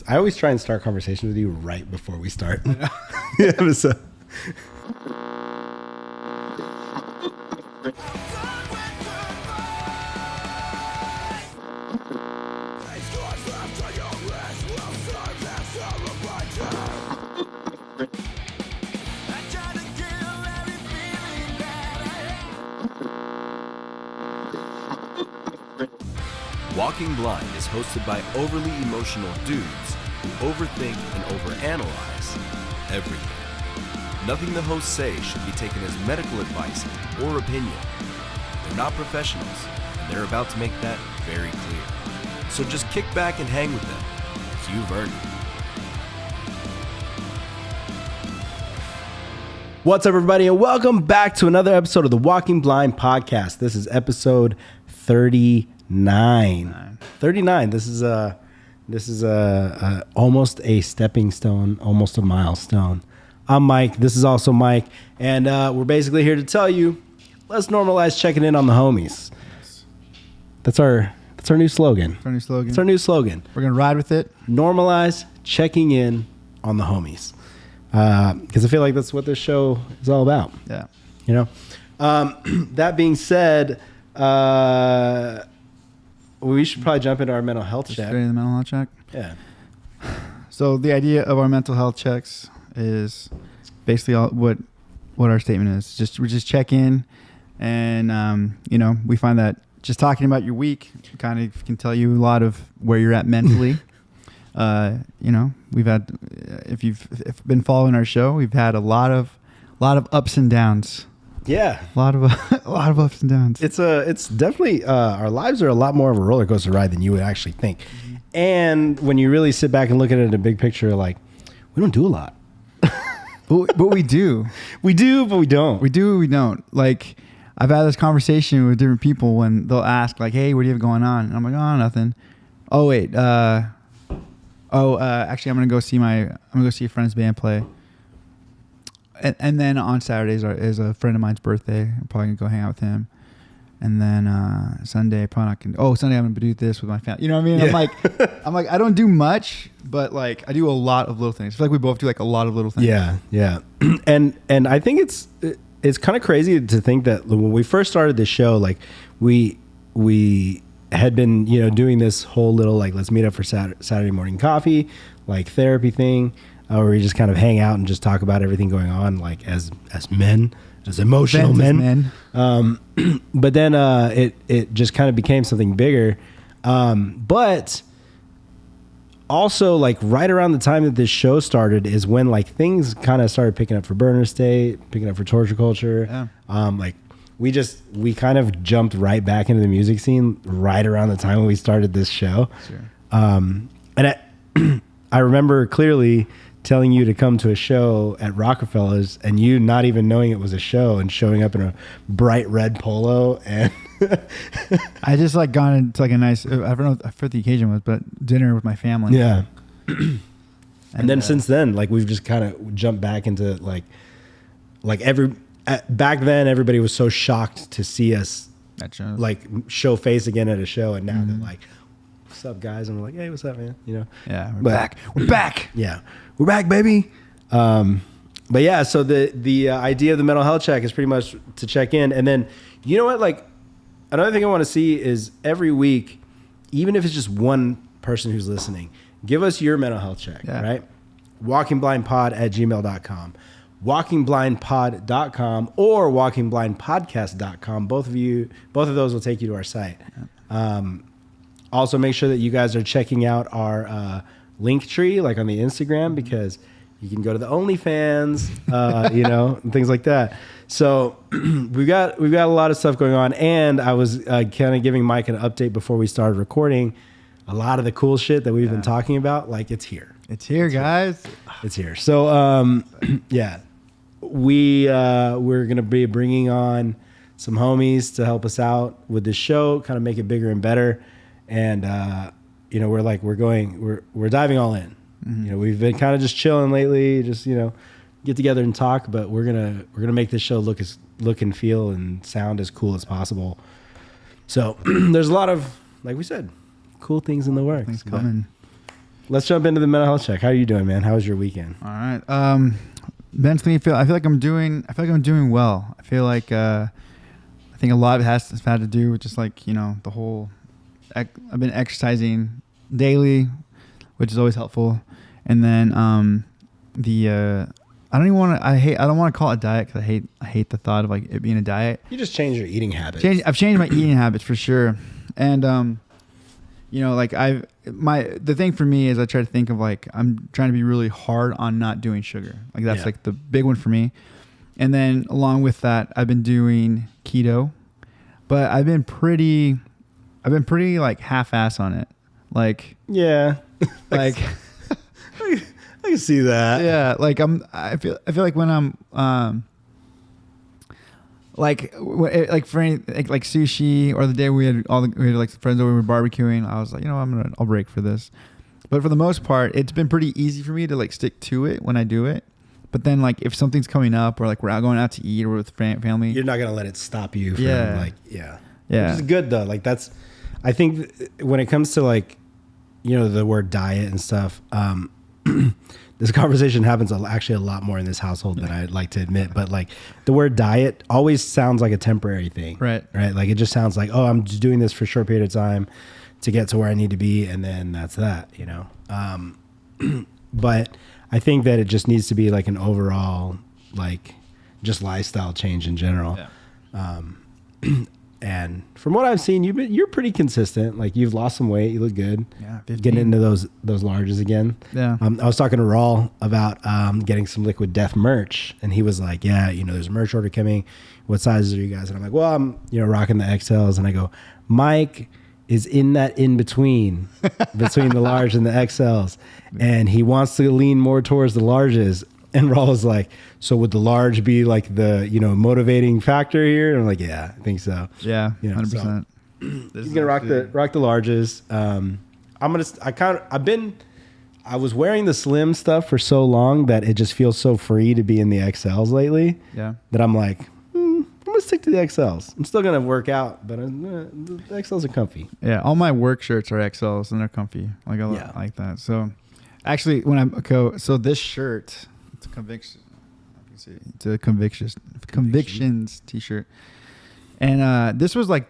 I always try and start conversations with you right before we start. Yeah, so. Walking Blind is hosted by overly emotional dudes who overthink and overanalyze everything. Nothing the hosts say should be taken as medical advice or opinion. They're not professionals, and they're about to make that very clear. So just kick back and hang with them, because you've earned it. What's up, everybody, and welcome back to another episode of the Walking Blind podcast. This is episode 39. 39. This is almost a stepping stone, almost a milestone. I'm Mike. This is also Mike, and we're basically here to tell you, let's normalize checking in on the homies. That's our new slogan. It's our new slogan. It's our new slogan. We're gonna ride with it. Normalize checking in on the homies, because I feel like that's what this show is all about. Yeah. You know. That being said, we should probably jump into our mental health check. Straight in the mental health check. Yeah. So the idea of our mental health checks is basically what our statement is. We just check in, and we find that just talking about your week kind of can tell you a lot of where you're at mentally. We've had, if you've been following our show, we've had a lot of ups and downs. Yeah, a lot of ups and downs. It's definitely our lives are a lot more of a roller coaster ride than you would actually think. Mm-hmm. And when you really sit back and look at it in a big picture, like, we don't do a lot. but we do. We do, but we don't. We do, we don't. Like, I've had this conversation with different people when they'll ask, like, "Hey, what do you have going on?" And I'm like, "Oh, nothing." Oh, wait. Actually, I'm gonna go see a friend's band play. And then on Saturdays is a friend of mine's birthday. I'm probably gonna go hang out with him. And then Sunday, probably not gonna. Oh, Sunday I'm gonna do this with my family. You know what I mean? Yeah. I'm like, I don't do much, but like I do a lot of little things. I feel like we both do like a lot of little things. Yeah. And I think it's kind of crazy to think that when we first started this show, like we had been doing this whole little like let's meet up for Saturday morning coffee, like therapy thing. Where we just kind of hang out and just talk about everything going on, like as men, as emotional men. But then it just kind of became something bigger. But also, like right around the time that this show started is when like things kind of started picking up for Burner State, picking up for Torture Culture. Yeah. Like we kind of jumped right back into the music scene right around the time when we started this show. Sure. And I remember clearly telling you to come to a show at Rockefeller's and you not even knowing it was a show and showing up in a bright red polo. And I just like gone into like a nice, I don't know what the occasion was, but dinner with my family. Yeah. and then since then, like we've just kind of jumped back into like back then everybody was so shocked to see us like show face again at a show. And now they're like, "What's up, guys?" And we're like, "Hey, what's up, man?" Yeah, we're back. We're back. Yeah, we're back, baby. But yeah, so the idea of the mental health check is pretty much to check in, and then you know what? Like another thing I want to see is every week, even if it's just one person who's listening, give us your mental health check, right? walkingblindpod@gmail.com, walkingblindpod.com, or walkingblindpodcast.com. Both of those will take you to our site. Also, make sure that you guys are checking out our link tree, like on the Instagram, because you can go to the OnlyFans, and things like that. So we've got a lot of stuff going on, and I was kind of giving Mike an update before we started recording. A lot of the cool shit that we've been talking about, like it's here. It's here, guys. It's here. So we're gonna be bringing on some homies to help us out with this show, kind of make it bigger and better. And we're diving all in. Mm-hmm. We've been kind of just chilling lately, just get together and talk. But we're gonna make this show look and feel and sound as cool as possible. So there's a lot of, like we said, cool things in the works. Things coming. let's jump into the mental health check. How are you doing, man? How was your weekend? All right. Mentally, I feel like I'm doing well. I feel like I think a lot of it has had to do with just like the whole. I've been exercising daily, which is always helpful, and then I don't want to call it a diet because I hate the thought of like it being a diet. You just change your eating habits. I've changed my eating habits for sure, and like the thing for me is I try to think of like I'm trying to be really hard on not doing sugar. Like that's like the big one for me. And then along with that, I've been doing keto, but I've been pretty like half-ass on it. Like yeah, like I can see that. Yeah, like I feel like when I'm like for any like sushi or the day we had like friends over, we were barbecuing, I was like, I'll break for this. But for the most part, it's been pretty easy for me to like stick to it when I do it. But then like if something's coming up or like we're out going out to eat or with family, you're not gonna let it stop you from yeah, which is good though. Like that's, I think when it comes to like the word diet and stuff, this conversation happens actually a lot more in this household than I'd like to admit. But like the word diet always sounds like a temporary thing, right? Like it just sounds like, oh, I'm just doing this for a short period of time to get to where I need to be, and then that's that, But I think that it just needs to be like an overall like just lifestyle change in general. Yeah. And from what I've seen, you're pretty consistent. Like you've lost some weight, you look good. Yeah, 15. Getting into those larges again. Yeah. I was talking to Raul about getting some Liquid Death merch, and he was like, "Yeah, there's a merch order coming. What sizes are you guys?" And I'm like, "Well, I'm rocking the XLs." And I go, "Mike is in that in between the large and the XLs, and he wants to lean more towards the larges." And Raul was like, "So would the large be like the motivating factor here?" And I'm like, "Yeah, I think so." Yeah, 100%. So he's gonna rock the larges. I was wearing the slim stuff for so long that it just feels so free to be in the XLs lately. Yeah, that I'm like, I'm gonna stick to the XLs. I'm still gonna work out, but the XLs are comfy. Yeah, all my work shirts are XLs and they're comfy. Like I like that. So actually, so this shirt. It's a conviction. It's a convictions t-shirt, and this was like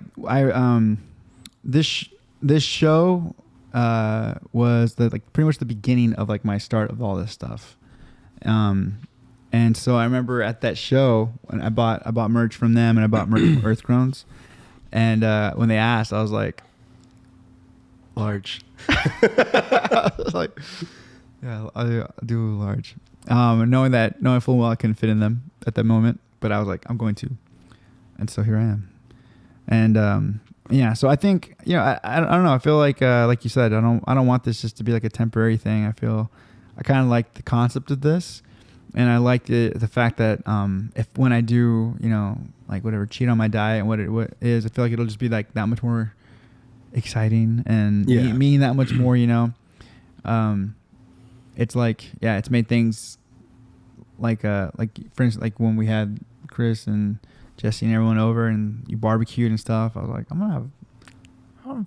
this show was pretty much the beginning of like my start of all this stuff, and so I remember at that show when I bought merch from them and I bought merch from Earth Crones, and when they asked, I was like, large. I was like, yeah, I'll do large. Knowing full well I couldn't fit in them at that moment, but I was like, I'm going to, and so here I am. And so I think I don't know. I feel like you said, I don't want this just to be like a temporary thing. I kind of like the concept of this, and I like the fact that if when I do like whatever cheat on my diet and what it is, I feel like it'll just be like that much more exciting and mean that much more. It's like, it's made things like for instance, like when we had Chris and Jesse and everyone over and you barbecued and stuff, I was like, I'll have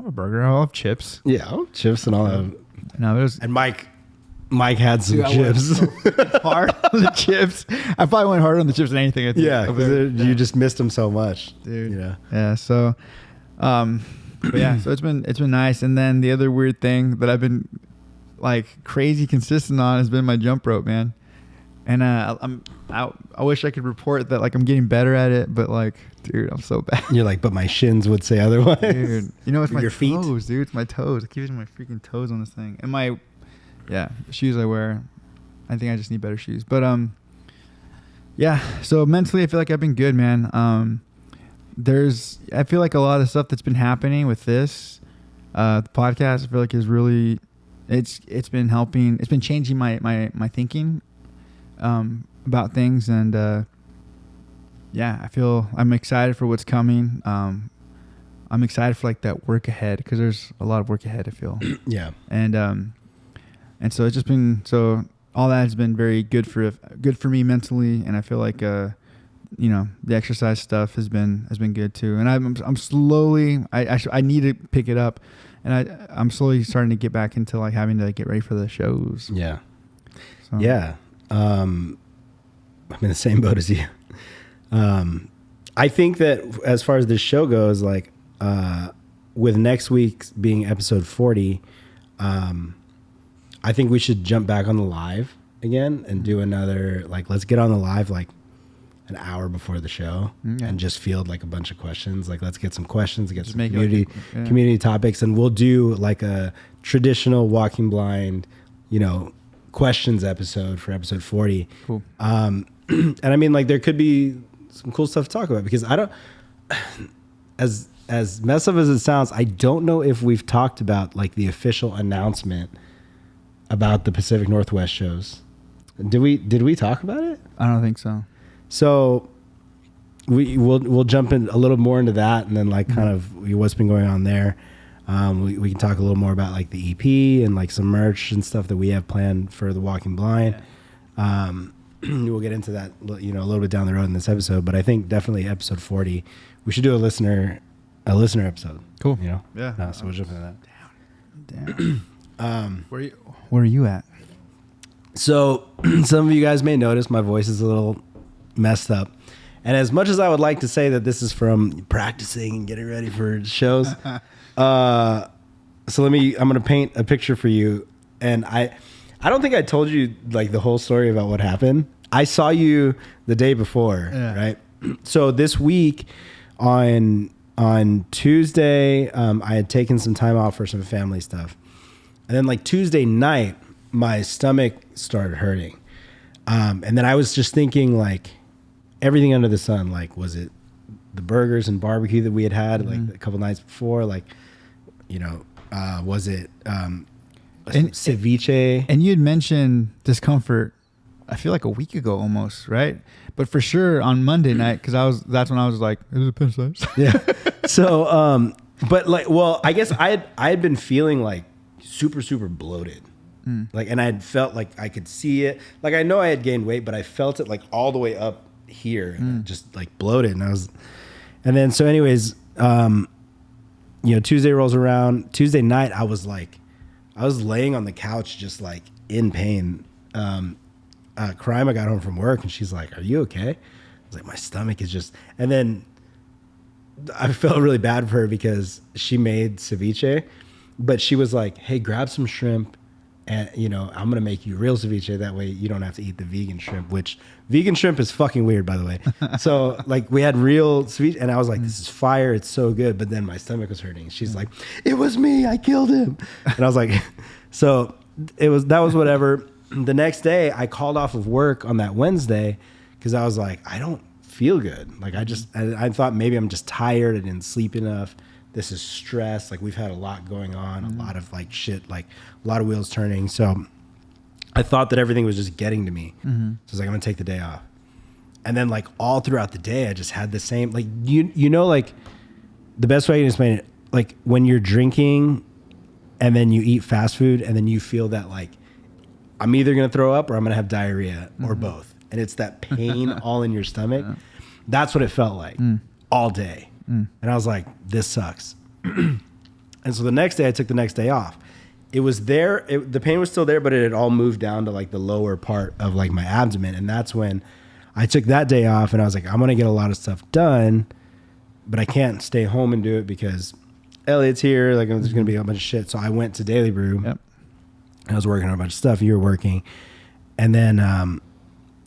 a burger. I'll have chips. Yeah, I'll have chips and I'll have. No, it was. And Mike had some chips. So hard on the chips. I probably went harder on the chips than anything. I think. Yeah, you just missed them so much, dude. Yeah. So, but yeah, so it's been nice. And then the other weird thing that I've been like crazy consistent on has been my jump rope, man. And I wish I could report that like I'm getting better at it, but like, dude, I'm so bad. You're like, but my shins would say otherwise. Dude, it's my your feet? toes, dude. It's my toes. I keep using my freaking toes on this thing. And my shoes I wear. I think I just need better shoes. But so mentally I feel like I've been good, man. I feel like a lot of the stuff that's been happening with this the podcast, I feel like is really it's been helping. It's been changing my thinking about things, and I feel I'm excited for what's coming. I'm excited for like that work ahead, because there's a lot of work ahead, I feel. Yeah. And so it's just been, so all that has been very good for me mentally, and I feel like the exercise stuff has been good too. And I'm slowly, I need to pick it up And I'm slowly starting to get back into like having to get ready for the shows. Yeah. So. Yeah. I'm in the same boat as you. I think that as far as this show goes, like, with next week being episode 40, I think we should jump back on the live again and do another, like, let's get on the live like an hour before the show and just field like a bunch of questions. Like, let's get some questions, get some community topics, and we'll do like a traditional Walking Blind, questions episode for episode 40. Cool. And I mean, like, there could be some cool stuff to talk about, because I don't, as messed up as it sounds, I don't know if we've talked about like the official announcement about the Pacific Northwest shows. Did we talk about it? I don't think so. So we'll jump in a little more into that, and then like kind of what's been going on there. We can talk a little more about like the EP and like some merch and stuff that we have planned for the Walking Blind. We'll get into that, a little bit down the road in this episode, but I think definitely episode 40, we should do a listener episode. Cool. Yeah. So we'll jump into that. Damn. Where are you at? So some of you guys may notice my voice is a little messed up. And as much as I would like to say that this is from practicing and getting ready for shows, so I'm going to paint a picture for you. And I don't think I told you like the whole story about what happened. I saw you the day before, right? So this week on Tuesday, I had taken some time off for some family stuff. And then like Tuesday night, my stomach started hurting. And then I was just thinking like everything under the sun, like, was it the burgers and barbecue that we had like a couple nights before? Like, was it ceviche? And you had mentioned discomfort, I feel like a week ago almost, right? But for sure on Monday night, because that's when I was like, it was appendicitis. Yeah. So, but like, well, I guess I had been feeling like super, super bloated. Like, and I had felt like I could see it. Like, I know I had gained weight, but I felt it like all the way up here, just like bloated. And then, so anyways, Tuesday rolls around. Tuesday night, I was laying on the couch, just like in pain. Karima got home from work and she's like, "Are you okay?" I was like, "My stomach is just," and then I felt really bad for her because she made ceviche, but she was like, "Hey, grab some shrimp. And, I'm going to make you real ceviche. That way you don't have to eat the vegan shrimp," which vegan shrimp is fucking weird, by the way. So like we had real ceviche and I was like, "This is fire. It's so good." But then my stomach was hurting. She's like, "It was me. I killed him." And I was like, so that was whatever. The next day I called off of work on that Wednesday because I was like, I don't feel good. Like I thought maybe I'm just tired. I didn't sleep enough. This is stress. Like we've had a lot going on, a lot of like shit, like a lot of wheels turning. So I thought that everything was just getting to me. So I was like, I'm gonna take the day off. And then like all throughout the day, I just had the same, like, like the best way I can explain it, like when you're drinking and then you eat fast food and then you feel that like, I'm either gonna throw up or I'm gonna have diarrhea or both. And it's that pain all in your stomach. That's what it felt like all day. And I was like, this sucks. And so the next day I took the next day off. It was there. The pain was still there, but it had all moved down to like the lower part of like my abdomen. And that's when I took that day off and I was like, I'm going to get a lot of stuff done, but I can't stay home and do it because Elliot's here. Like there's going to be a bunch of shit. So I went to Daily Brew. Yep. I was working on a bunch of stuff. You were working. And then,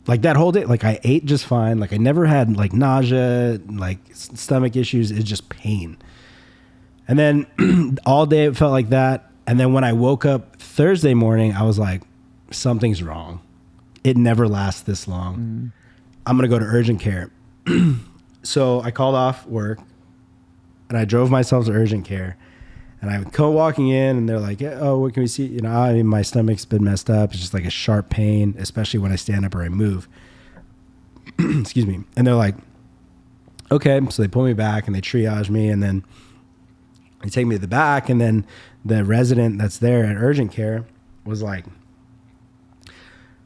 like that whole day, like I ate just fine. Like I never had like nausea, like stomach issues. It's just pain. And then all day it felt like that. And then when I woke up Thursday morning, I was like, something's wrong. It never lasts this long. I'm going to go to urgent care. So I called off work and I drove myself to urgent care. And I go walking in and they're like, "Oh, what can we see?" I mean, my stomach's been messed up. It's just like a sharp pain, especially when I stand up or I move. Excuse me. And they're like, "Okay." So they pull me back and they triage me and then they take me to the back. And then the resident that's there at urgent care was like,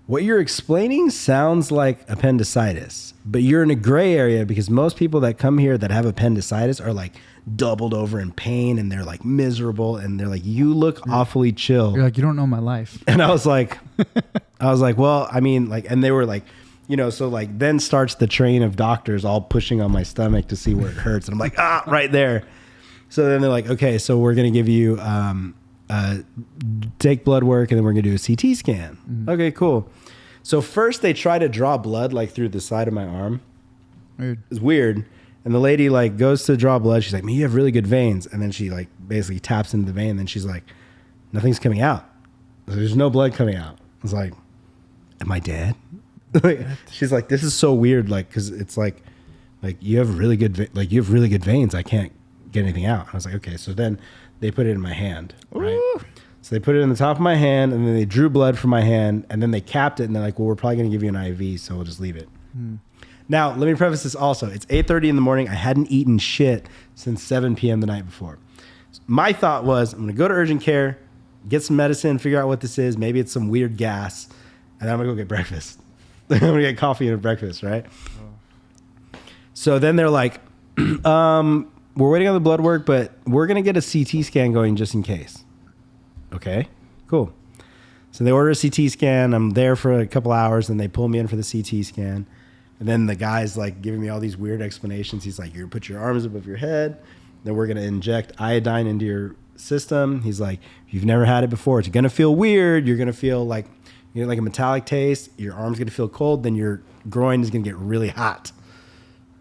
what you're explaining sounds like appendicitis, but you're in a gray area because most people that come here that have appendicitis are like doubled over in pain and they're like miserable and they're like, you look awfully chill. You're like, you don't know my life. And I was like, well, I mean, like, and they were like, you know, so like then starts the train of doctors all pushing on my stomach to see where it hurts. And I'm like, right there. So then they're like, okay, so we're going to give you, take blood work and then we're going to do a CT scan. Mm-hmm. Okay, cool. So first they try to draw blood like through the side of my arm. Weird. It's weird. And the lady like goes to draw blood. She's like, man, you have really good veins. And then she like basically taps into the vein. And then she's like, nothing's coming out. There's no blood coming out. I was like, am I dead? She's like, this is so weird. Like, cause it's like you have really good, veins. I can't get anything out. I was like, okay. So then they put it in my hand. Right. Ooh. So they put it in the top of my hand and then they drew blood from my hand and then they capped it. And they're like, well, we're probably going to give you an IV. So we'll just leave it. Now, let me preface this also. It's 8:30 in the morning. I hadn't eaten shit since 7 p.m. the night before. My thought was, I'm going to go to urgent care, get some medicine, figure out what this is. Maybe it's some weird gas. And then I'm going to go get breakfast. I'm going to get coffee and a breakfast, right? Oh. So then they're like, we're waiting on the blood work, but we're going to get a CT scan going just in case. Okay, cool. So they order a CT scan. I'm there for a couple hours and they pull me in for the CT scan. And then the guy's like giving me all these weird explanations. He's like, you're going to put your arms above your head. Then we're going to inject iodine into your system. He's like, if you've never had it before, it's going to feel weird. You're going to feel like, you know, like a metallic taste. Your arm's going to feel cold. Then your groin is going to get really hot.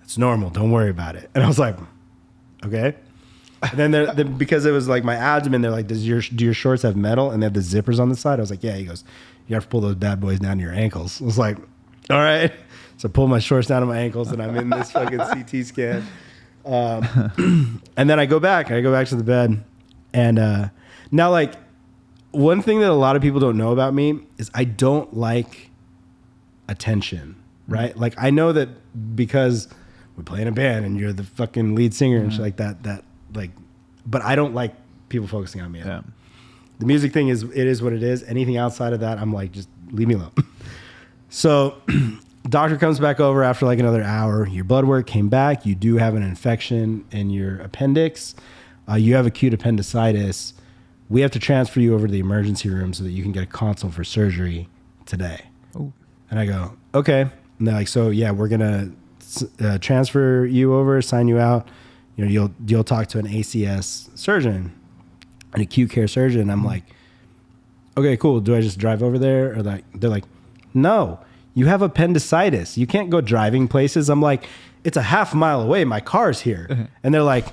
It's normal. Don't worry about it. And I was like, okay. And then because it was like my abdomen, they're like, do your shorts have metal? And they have the zippers on the side. I was like, yeah. He goes, you have to pull those bad boys down to your ankles. I was like, all right. So I pull my shorts down to my ankles and I'm in this fucking CT scan. And then I go back to the bed. And now, like, one thing that a lot of people don't know about me is I don't like attention, right? Like, I know that because we play in a band and you're the fucking lead singer and shit like that, like, but I don't like people focusing on me. Yeah. The music thing it is what it is. Anything outside of that, I'm like, just leave me alone. So doctor comes back over after like another hour. Your blood work came back. You do have an infection in your appendix. You have acute appendicitis. We have to transfer you over to the emergency room so that you can get a consult for surgery today. Oh. And I go, okay. And they're like, so yeah, we're going to transfer you over, sign you out. You know, you'll talk to an ACS surgeon, an acute care surgeon. I'm like, okay, cool. Do I just drive over there? Or like, they're like, no, you have appendicitis. You can't go driving places. I'm like, it's a half mile away. My car's here. And they're like,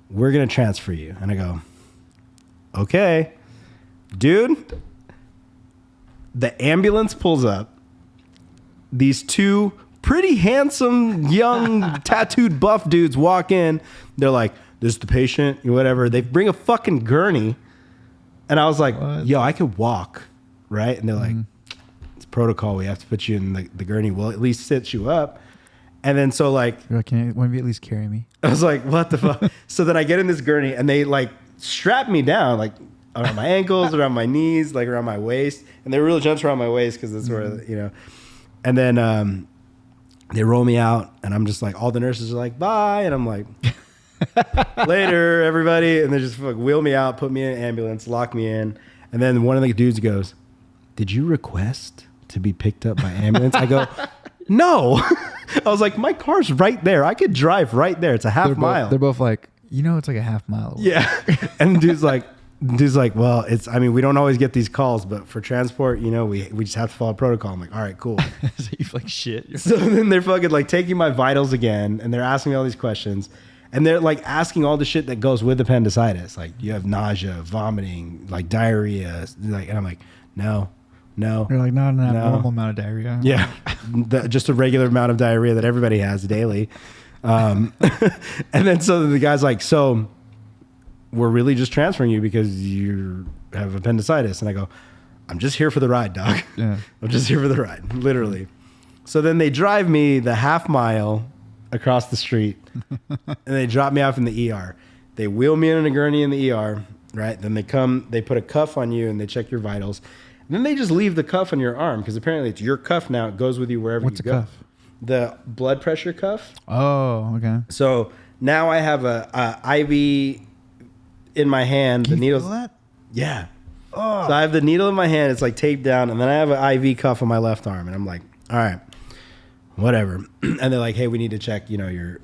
we're going to transfer you. And I go, okay, dude. The ambulance pulls up. These two pretty handsome, young, tattooed buff dudes walk in. They're like, this is the patient, whatever. They bring a fucking gurney. And I was like, what? Yo, I could walk, right? And they're like, it's protocol. We have to put you in the gurney. We'll at least sit you up. And then so like, can you at least carry me? I was like, what the fuck? So then I get in this gurney and they like strap me down, like around my ankles, around my knees, like around my waist. And they really jumps around my waist because that's where, you know. And then they roll me out and I'm just like, all the nurses are like, bye. And I'm like, later, everybody. And they just like wheel me out, put me in an ambulance, lock me in. And then one of the dudes goes, did you request to be picked up by ambulance? I go, no. I was like, my car's right there. I could drive right there. It's a half mile. They're both like, you know, it's like a half mile away. Yeah. And dude's like, well, we don't always get these calls, but for transport, you know, we just have to follow protocol. I'm like, all right, cool. So you like shit. So then they're fucking like taking my vitals again and they're asking me all these questions and they're like asking all the shit that goes with appendicitis. Like you have nausea, vomiting, like diarrhea. Like, and I'm like, no. You're like, not an abnormal amount of diarrhea. Yeah. Just a regular amount of diarrhea that everybody has daily. And then so the guy's like, so we're really just transferring you because you have appendicitis. And I go, I'm just here for the ride, dog. Yeah. I'm just here for the ride, literally. So then they drive me the half mile across the street and they drop me off in the ER. They wheel me in a gurney in the ER right? Then they put a cuff on you and they check your vitals. And then they just leave the cuff on your arm because apparently it's your cuff now. It goes with you wherever What's you a go. cuff? The blood pressure cuff. Oh, okay. So now I have a IV in my hand. Can the you needle's feel that? yeah. Oh. So I have the needle in my hand. It's like taped down, and then I have an IV cuff on my left arm, and I'm like, all right, whatever. And they're like, hey, we need to check, your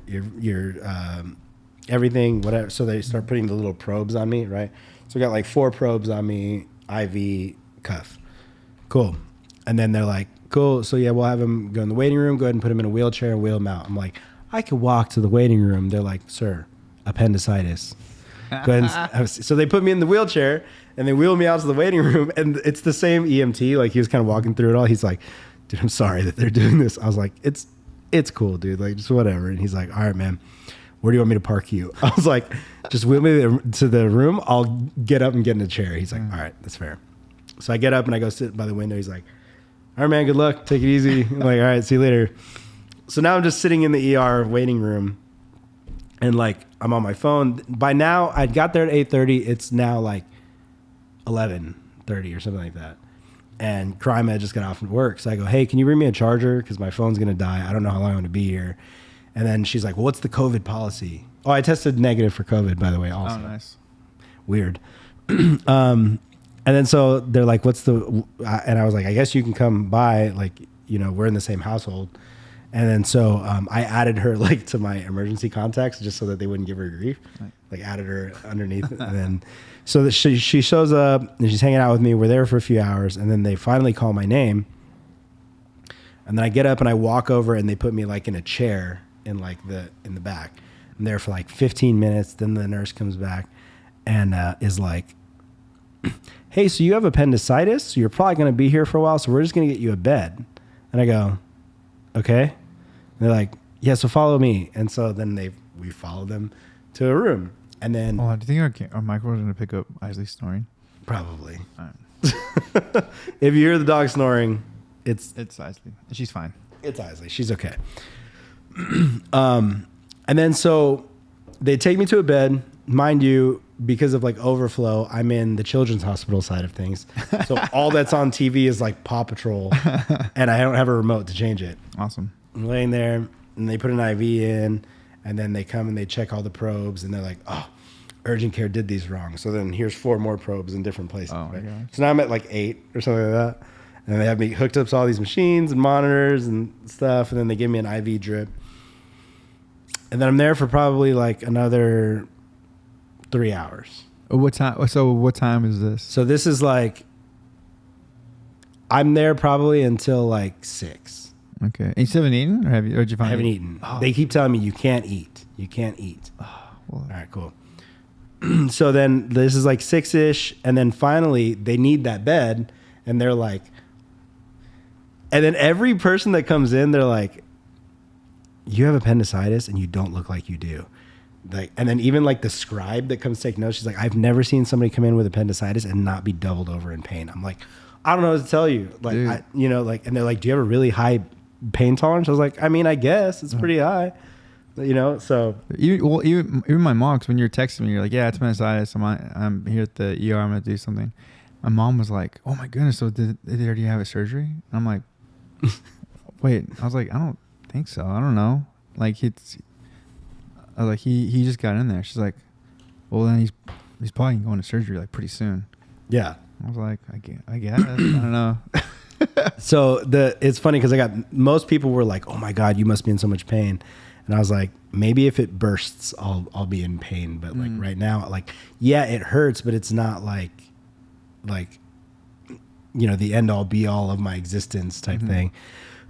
everything, whatever. So they start putting the little probes on me, right? So I got like 4 probes on me, IV cuff. Cool. And then they're like, cool. So yeah, we'll have him go in the waiting room. Go ahead and put him in a wheelchair and wheel him out. I'm like, I could walk to the waiting room. They're like, sir, appendicitis. Go ahead and, so they put me in the wheelchair and they wheel me out to the waiting room. And it's the same EMT. Like he was kind of walking through it all. He's like, dude, I'm sorry that they're doing this. I was like, it's cool, dude. Like just whatever. And he's like, all right, man, where do you want me to park you? I was like, just wheel me to the room. I'll get up and get in a chair. He's like, all right, that's fair. So I get up and I go sit by the window. He's like, all right, man, good luck. Take it easy. I'm like, all right, see you later. So now I'm just sitting in the ER waiting room and like I'm on my phone. By now I got there at 8:30. It's now like 11:30 or something like that. And Crime Ed just got off from work. So I go, hey, can you bring me a charger? Because my phone's going to die. I don't know how long I'm going to be here. And then she's like, well, what's the COVID policy? Oh, I tested negative for COVID, by the way, also. Oh, nice. Weird. And then so they're like, what's the, and I was like, I guess you can come by, like, we're in the same household. And then so I added her like to my emergency contacts just so that they wouldn't give her grief. Right. Like added her underneath. And then so that she shows up and she's hanging out with me. We're there for a few hours and then they finally call my name. And then I get up and I walk over and they put me like in a chair in the back. I'm there for like 15 minutes. Then the nurse comes back and is like, hey, so you have appendicitis? So you're probably going to be here for a while. So we're just going to get you a bed. And I go, okay. And they're like, yeah, so follow me. And so then we follow them to a room. And then. Oh, do you think our microphone's going to pick up Isley snoring? Probably. All right. If you hear the dog snoring, it's Isley. She's fine. It's Isley. She's okay. And then so they take me to a bed. Mind you, because of like overflow, I'm in the children's hospital side of things. So all that's on TV is like Paw Patrol and I don't have a remote to change it. Awesome. I'm laying there and they put an IV in and then they come and they check all the probes and they're like, oh, urgent care did these wrong. So then here's 4 more probes in different places. Oh, right? my gosh. So now I'm at like 8 or something like that. And they have me hooked up to all these machines and monitors and stuff. And then they give me an IV drip. And then I'm there for probably like another 3 hours. What time? So what time is this? So this is like, I'm there probably until like 6. Okay. And you still haven't eaten, or did you find? I haven't eaten. Oh. They keep telling me you can't eat. You can't eat. Oh, well. All right, cool. So then this is like 6-ish, and then finally they need that bed, and they're like, and then every person that comes in, they're like, you have appendicitis and you don't look like you do. Like, and then even like the scribe that comes to take notes, she's like, I've never seen somebody come in with appendicitis and not be doubled over in pain. I'm like, I don't know what to tell you. Like, and they're like, do you have a really high pain tolerance? I was like, I mean, I guess it's pretty high, so. Even my mom, 'cause when you're texting me, you're like, yeah, it's appendicitis. I'm here at the ER. I'm going to do something. My mom was like, oh my goodness. So did they already have a surgery? And I'm like, wait, I was like, I don't think so. I don't know. Like I was like, he just got in there. She's like, well, then he's probably going to surgery like pretty soon. Yeah. I was like, I guess. I don't know. So it's funny because most people were like, oh my God, you must be in so much pain. And I was like, maybe if it bursts, I'll be in pain. But like right now, like, yeah, it hurts, but it's not like, the end all be all of my existence type thing.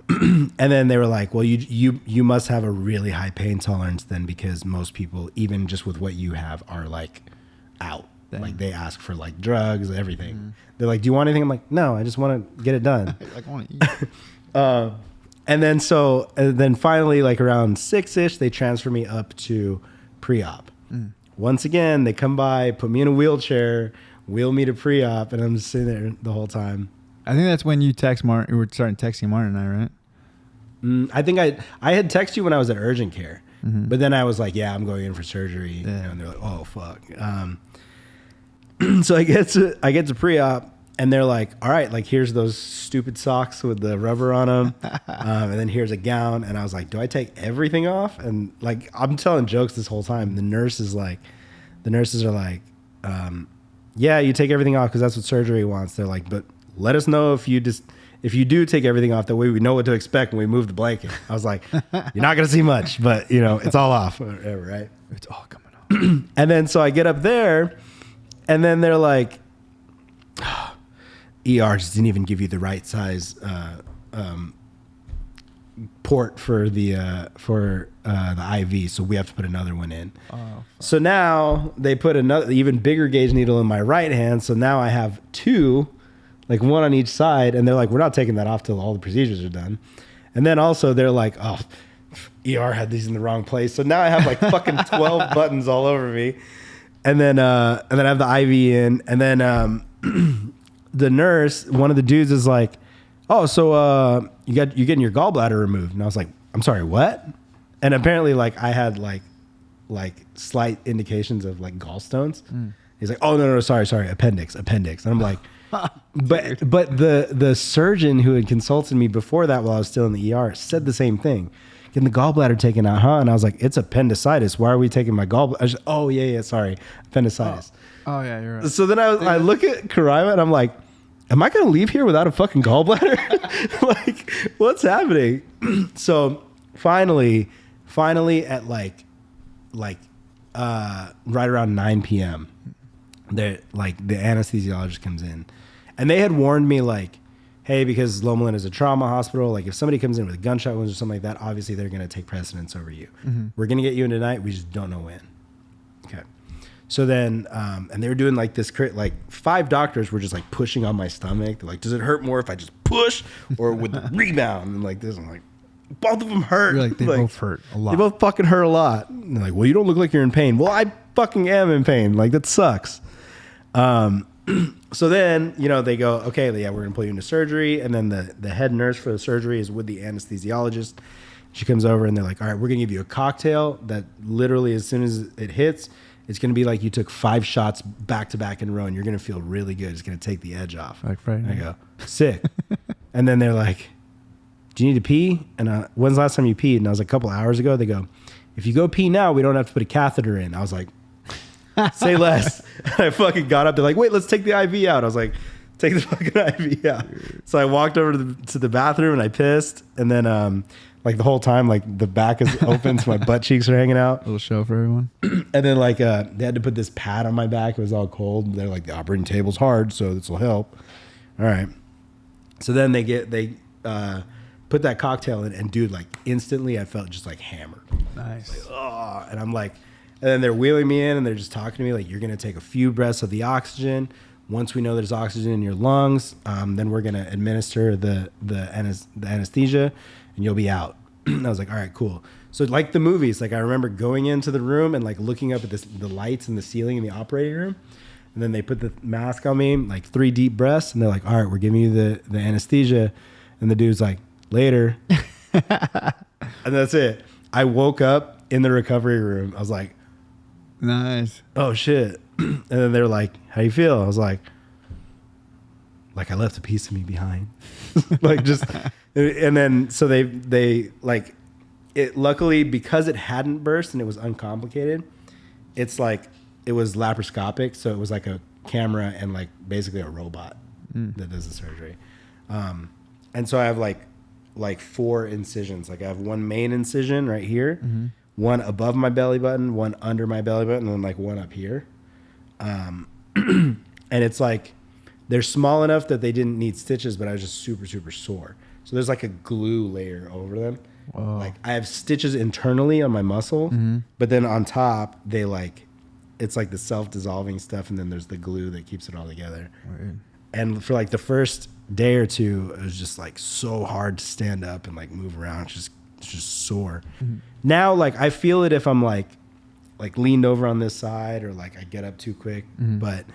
And then they were like, well, you must have a really high pain tolerance then, because most people, even just with what you have, are like out. Dang. Like they ask for like drugs, everything. They're like, do you want anything? I'm like, no, I just want to get it done. Like, I want to eat. And then finally, like around 6-ish, they transfer me up to pre-op. Once again, they come by, put me in a wheelchair, wheel me to pre-op, and I'm just sitting there the whole time. I think that's when you text Martin. You were starting texting Martin and I, right? I think I had texted you when I was at urgent care, but then I was like, yeah, I'm going in for surgery. Yeah. And they're like, oh, fuck. So I get to pre-op, and they're like, all right, like here's those stupid socks with the rubber on them, and then here's a gown. And I was like, do I take everything off? And like I'm telling jokes this whole time. The nurses are like, yeah, you take everything off because that's what surgery wants. They're like, but let us know if you do take everything off, that way we know what to expect when we move the blanket. I was like, you're not gonna see much, but it's all off, whatever, right? It's all coming off. And then so I get up there, and then they're like, ER just didn't even give you the right size port for the IV, so we have to put another one in. Oh, so now they put another even bigger gauge needle in my right hand. So now I have two, like one on each side, and they're like, we're not taking that off till all the procedures are done. And then also they're like, oh, ER had these in the wrong place. So now I have like fucking 12 buttons all over me. And then I have the IV in, and then the nurse, one of the dudes is like, oh, so you're getting your gallbladder removed. And I was like, I'm sorry, what? And apparently like I had like slight indications of like gallstones. He's like, oh no, sorry, appendix. And I'm like, but the surgeon who had consulted me before that while I was still in the ER said the same thing. Getting the gallbladder taken out, huh? And I was like, it's appendicitis. Why are we taking my gallbladder? Oh yeah, sorry, appendicitis. Oh yeah, you're right. So then I look at Karaima and I'm like, am I gonna leave here without a fucking gallbladder? Like, what's happening? So finally at like right around 9 p.m. the anesthesiologist comes in, and they had warned me like, hey, because Loma Linda is a trauma hospital, like if somebody comes in with gunshot wounds or something like that, obviously they're gonna take precedence over you. Mm-hmm. We're gonna get you in tonight. We just don't know when. Okay. So then, and they were doing like this, like 5 doctors were just like pushing on my stomach. They're like, does it hurt more if I just push or with the rebound? And like this, I'm like, both of them hurt. You're like, they both hurt a lot. They both fucking hurt a lot. And they're like, well, you don't look like you're in pain. Well, I fucking am in pain. Like that sucks. So then, they go, okay, yeah, we're gonna put you into surgery. And then the head nurse for the surgery is with the anesthesiologist. She comes over and they're like, all right, we're gonna give you a cocktail that literally as soon as it hits, it's going to be like you took 5 shots back to back in a row, and you're going to feel really good. It's going to take the edge off. Like Friday. I go, sick. And then they're like, do you need to pee? And when's the last time you peed? And I was like, a couple hours ago. They go, if you go pee now, we don't have to put a catheter in. I was like, say less. I fucking got up. They're like, wait, let's take the IV out. I was like, take the fucking IV out. So I walked over to the bathroom and I pissed. And then like the whole time, like the back is open, so my butt cheeks are hanging out. Little show for everyone. And then like they had to put this pad on my back. It was all cold. They're like, the operating table's hard, so this will help. All right. So then they put that cocktail in, and dude, like instantly I felt just like hammered. Nice. Like, oh, and I'm like, and then they're wheeling me in and they're just talking to me like, you're gonna take a few breaths of the oxygen. Once we know there's oxygen in your lungs, then we're gonna administer the anesthesia, and you'll be out. I was like, all right, cool. So like the movies, like I remember going into the room and like looking up at the lights in the ceiling in the operating room, and then they put the mask on me, like 3 deep breaths, and they're like, all right, we're giving you the anesthesia, and the dude's like, later. And that's it. I woke up in the recovery room. I was like, nice. Oh shit. And then they're like, how you feel? I was like I left a piece of me behind. Like just, and then so they like it, luckily because it hadn't burst and it was uncomplicated, it's like it was laparoscopic, so it was like a camera and like basically a robot that does the surgery. And so I have like 4 incisions. Like I have one main incision right here, one above my belly button, one under my belly button, and then like one up here. And it's like they're small enough that they didn't need stitches, but I was just super, super sore. So there's like a glue layer over them. Whoa. Like I have stitches internally on my muscle, but then on top they like, it's like the self-dissolving stuff, and then there's the glue that keeps it all together. Weird. And for like the first day or two, it was just like so hard to stand up and like move around. It's just sore. Now like I feel it if I'm like leaned over on this side or like I get up too quick, but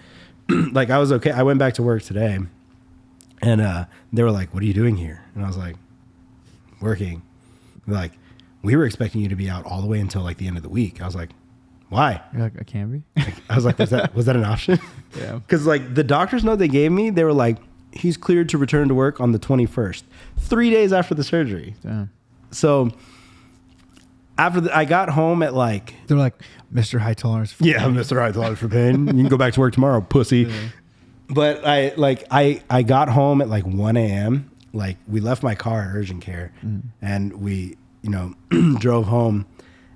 like I was okay. I went back to work today, and they were like, what are you doing here? And I was like, working. They're like, we were expecting you to be out all the way until like the end of the week. I was like, Why? You're like, I can be. I was like, was that an option? Yeah. Because like the doctor's note they gave me, they were like, he's cleared to return to work on the 21st, 3 days after the surgery. Damn. So after I got home at like, They're like, Mr. High Tolerance. yeah, Mr. High Tolerance for pain. You can go back to work tomorrow, pussy. Yeah. But I got home at like 1 a.m. Like we left my car at urgent care and we, drove home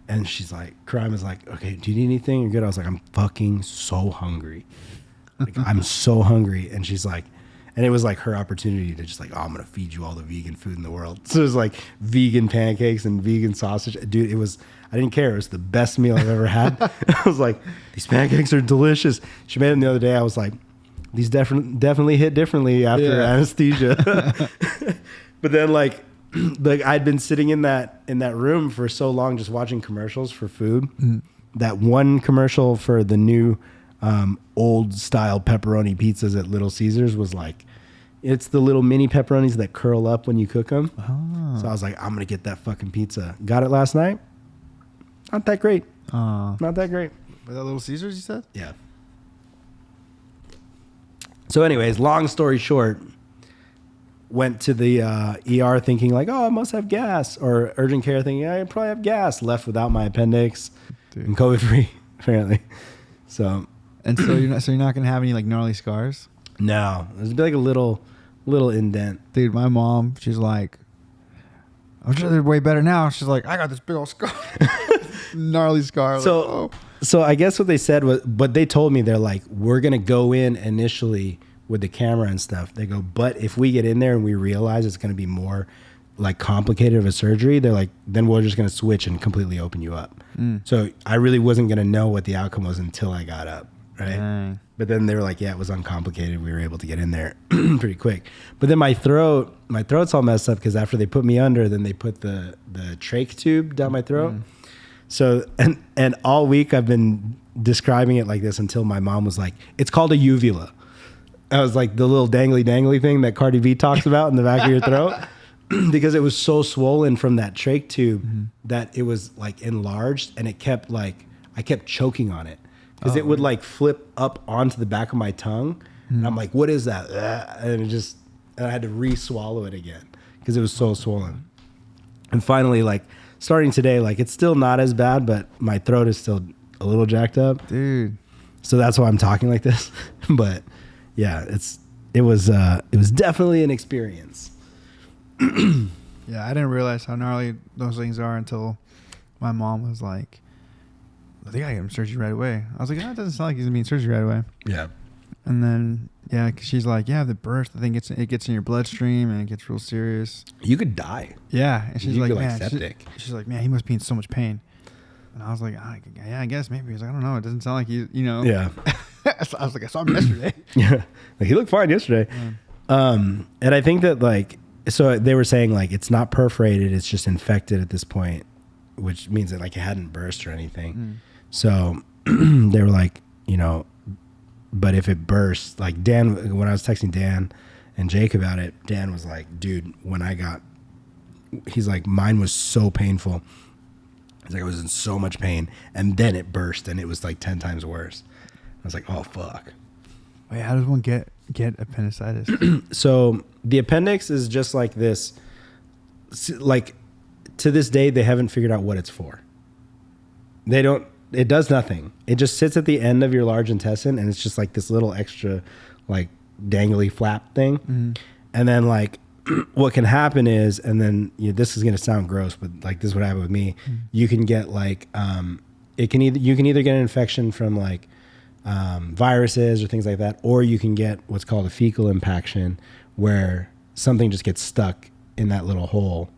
and she's like, Crime is like, okay, do you need anything? You're good. I was like, I'm fucking so hungry. Like I'm so hungry. And she's like, and it was like her opportunity to just like, oh, I'm going to feed you all the vegan food in the world. So it was like vegan pancakes and vegan sausage. Dude, I didn't care. It was the best meal I've ever had. I was like, these pancakes are delicious. She made them the other day. I was like, these definitely hit differently after anesthesia. But then like I'd been sitting in that room for so long, just watching commercials for food. That one commercial for the new old style pepperoni pizzas at Little Caesars was like, it's the little mini pepperonis that curl up when you cook them. Oh. So I was like, I'm going to get that fucking pizza. Got it last night. Not that great. Not that great. Was that Little Caesars, you said? Yeah. So anyways, long story short, went to the ER thinking like, oh, I must have gas, or urgent care thinking I probably have gas. Left without my appendix. Dude. And COVID free, apparently. So. And so you're not gonna have any like gnarly scars? No, there's like a little indent. Dude, my mom, she's like, I'm sure they're way better now. She's like, I got this big old scar, gnarly scar. So, like, oh. So I guess what they said was, but they told me they're like, we're gonna go in initially with the camera and stuff. They go, but if we get in there and we realize it's gonna be more like complicated of a surgery, they're like, then we're just gonna switch and completely open you up. So I really wasn't gonna know what the outcome was until I got up. Right. But then they were like, yeah, it was uncomplicated. We were able to get in there pretty quick. But then my throat's all messed up because after they put me under, then they put the trach tube down my throat. So, and all week I've been describing it like this until my mom was like, it's called a uvula. I was like, the little dangly thing that Cardi B talks about in the back of your throat. Because it was so swollen from that trach tube that it was like enlarged, and I kept choking on it. Because it would like flip up onto the back of my tongue. And I'm like, what is that? And I had to re-swallow it again because it was so swollen. And finally, like starting today, like it's still not as bad, but my throat is still a little jacked up. Dude. So that's why I'm talking like this. But yeah, it was definitely an experience. Yeah, I didn't realize how gnarly those things are until my mom was like, they gotta get him surgery right away. I was like, it doesn't sound like he's gonna be in surgery right away. Yeah. And then, cause she's like, yeah, the burst, I think it gets in your bloodstream and it gets real serious. You could die. Yeah. And she's like, man, septic. She's like, man, he must be in so much pain. And I was like, yeah, I guess maybe. He's like, I don't know. It doesn't sound like he's, Yeah. I was like, I saw him yesterday. Yeah. Like he looked fine yesterday. And I think that like, so they were saying like, it's not perforated. It's just infected at this point, which means that like it hadn't burst or anything. So they were like, but if it bursts, like Dan, when I was texting Dan and Jake about it, Dan was like, dude, he's like, mine was so painful. He's like, I was in so much pain. And then it burst and it was like 10 times worse. I was like, oh, fuck. Wait, how does one get appendicitis? So the appendix is just like this. Like to this day, they haven't figured out what it's for. It does nothing. It just sits at the end of your large intestine, and it's just like this little extra, like dangly flap thing. And then like, what can happen is, and then this is gonna sound gross, but like this is what happened with me. You can get like, you can either get an infection from like viruses or things like that, or you can get what's called a fecal impaction, where something just gets stuck in that little hole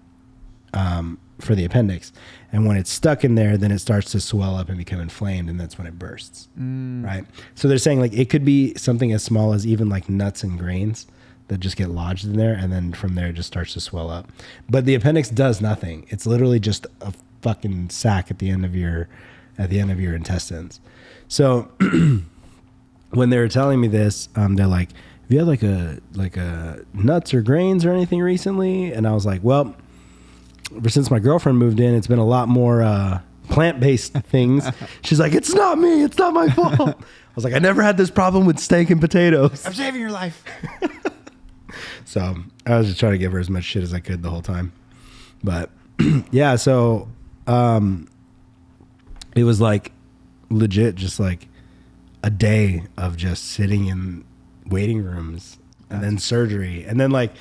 for the appendix. And when it's stuck in there, then it starts to swell up and become inflamed, and that's when it bursts. Right? So they're saying like it could be something as small as even like nuts and grains that just get lodged in there, and then from there it just starts to swell up. But the appendix does nothing. It's literally just a fucking sac at the end of your intestines. So when they were telling me this, they're like, have you had like a nuts or grains or anything recently? And I was like, well, ever since my girlfriend moved in, it's been a lot more plant-based things. She's like, it's not me. It's not my fault. I was like, I never had this problem with steak and potatoes. I'm saving your life. So I was just trying to give her as much shit as I could the whole time. But yeah, so it was like legit just like a day of just sitting in waiting rooms and then surgery. And then like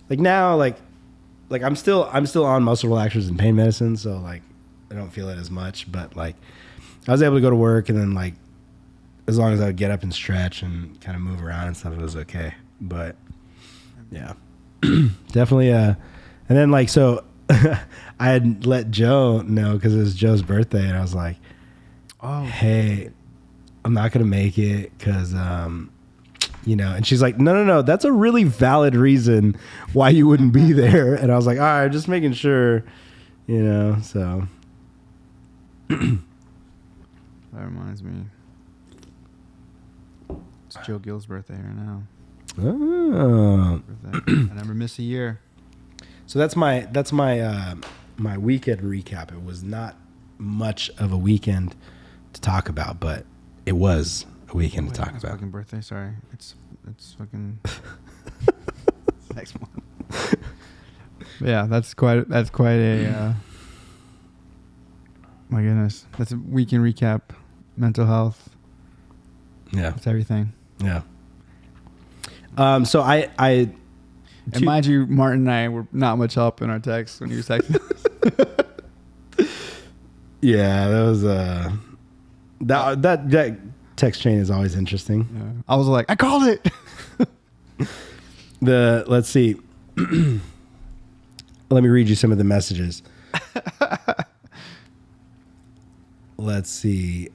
now, like I'm still on muscle relaxers and pain medicine. So like I don't feel it as much, but like I was able to go to work, and then like as long as I would get up and stretch and kind of move around and stuff, it was okay. But yeah, definitely. And then like, so I had let Joe know because it was Joe's birthday, and I was like, "Oh, hey, I'm not gonna make it because, you know." And she's like, "No, that's a really valid reason why you wouldn't be there." And I was like, "All right, just making sure, you know." So that reminds me, it's Joe Gill's birthday right now. Oh. I never miss a year. So that's my my weekend recap. It was not much of a weekend to talk about, but it was a weekend to talk about. Fucking birthday, sorry. It's fucking next month. Yeah, that's quite a my goodness. That's a weekend recap. Mental health. Yeah. It's everything. Yeah. So I and mind you, Martin and I were not much help in our texts when he was texting us. Yeah, that was that text chain is always interesting. Yeah. I was like, I called it. Let's see. Let me read you some of the messages. Let's see.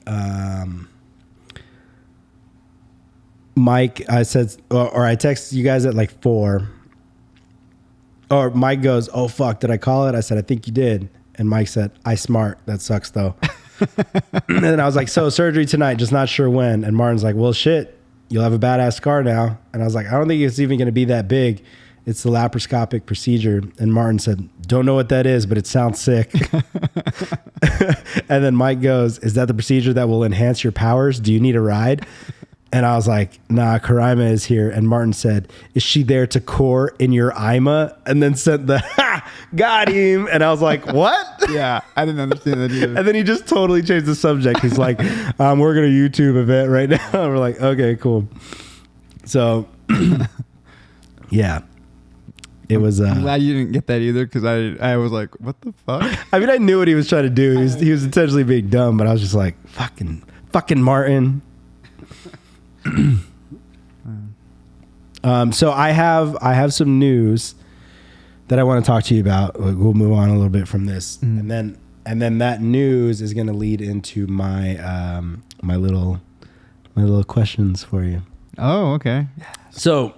Mike, I said, or I texted you guys at like 4. Or Mike goes, "Oh fuck, did I call it?" I said, "I think you did." And Mike said, "I smart. That sucks though." And then I was like, "So surgery tonight, just not sure when." And Martin's like, "Well, shit, you'll have a badass scar now." And I was like, "I don't think it's even going to be that big. It's the laparoscopic procedure." And Martin said, "Don't know what that is, but it sounds sick." And then Mike goes, "Is that the procedure that will enhance your powers? Do you need a ride?" And I was like, "Nah, Karima is here." And Martin said, "Is she there to core in your IMA?" And then sent the, "Ha! Got him." And I was like, "What?" Yeah, I didn't understand that either. And then he just totally changed the subject. He's like, "We're going to YouTube event right now." And we're like, "Okay, cool." So, yeah. It was. I'm glad you didn't get that either, because I was like, "What the fuck?" I mean, I knew what he was trying to do. He was intentionally being dumb, but I was just like, fucking Martin. So I have some news that I want to talk to you about. We'll move on a little bit from this, and then that news is going to lead into my my little questions for you. Oh, okay. So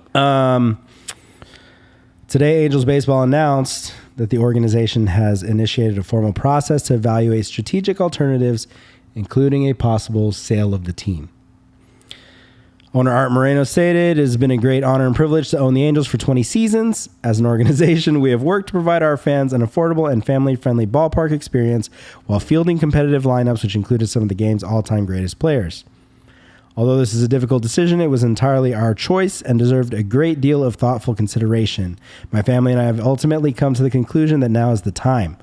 today, Angels Baseball announced that the organization has initiated a formal process to evaluate strategic alternatives, including a possible sale of the team. Owner Art Moreno stated, "It has been a great honor and privilege to own the Angels for 20 seasons. As an organization, we have worked to provide our fans an affordable and family-friendly ballpark experience while fielding competitive lineups, which included some of the game's all-time greatest players. Although this is a difficult decision, it was entirely our choice and deserved a great deal of thoughtful consideration. My family and I have ultimately come to the conclusion that now is the time.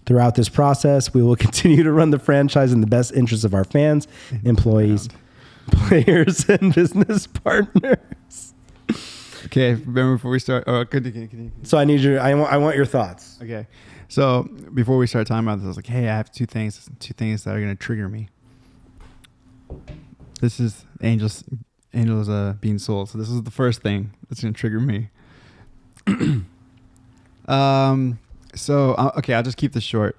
Throughout this process, we will continue to run the franchise in the best interests of our fans, employees, players, and business partners." Okay, remember before we start. Oh, continue. So I need I want your thoughts. Okay, so before we start talking about this, I was like, "Hey, I have two things that are going to trigger me." This is Angels being sold. So this is the first thing that's going to trigger me. Okay, I'll just keep this short.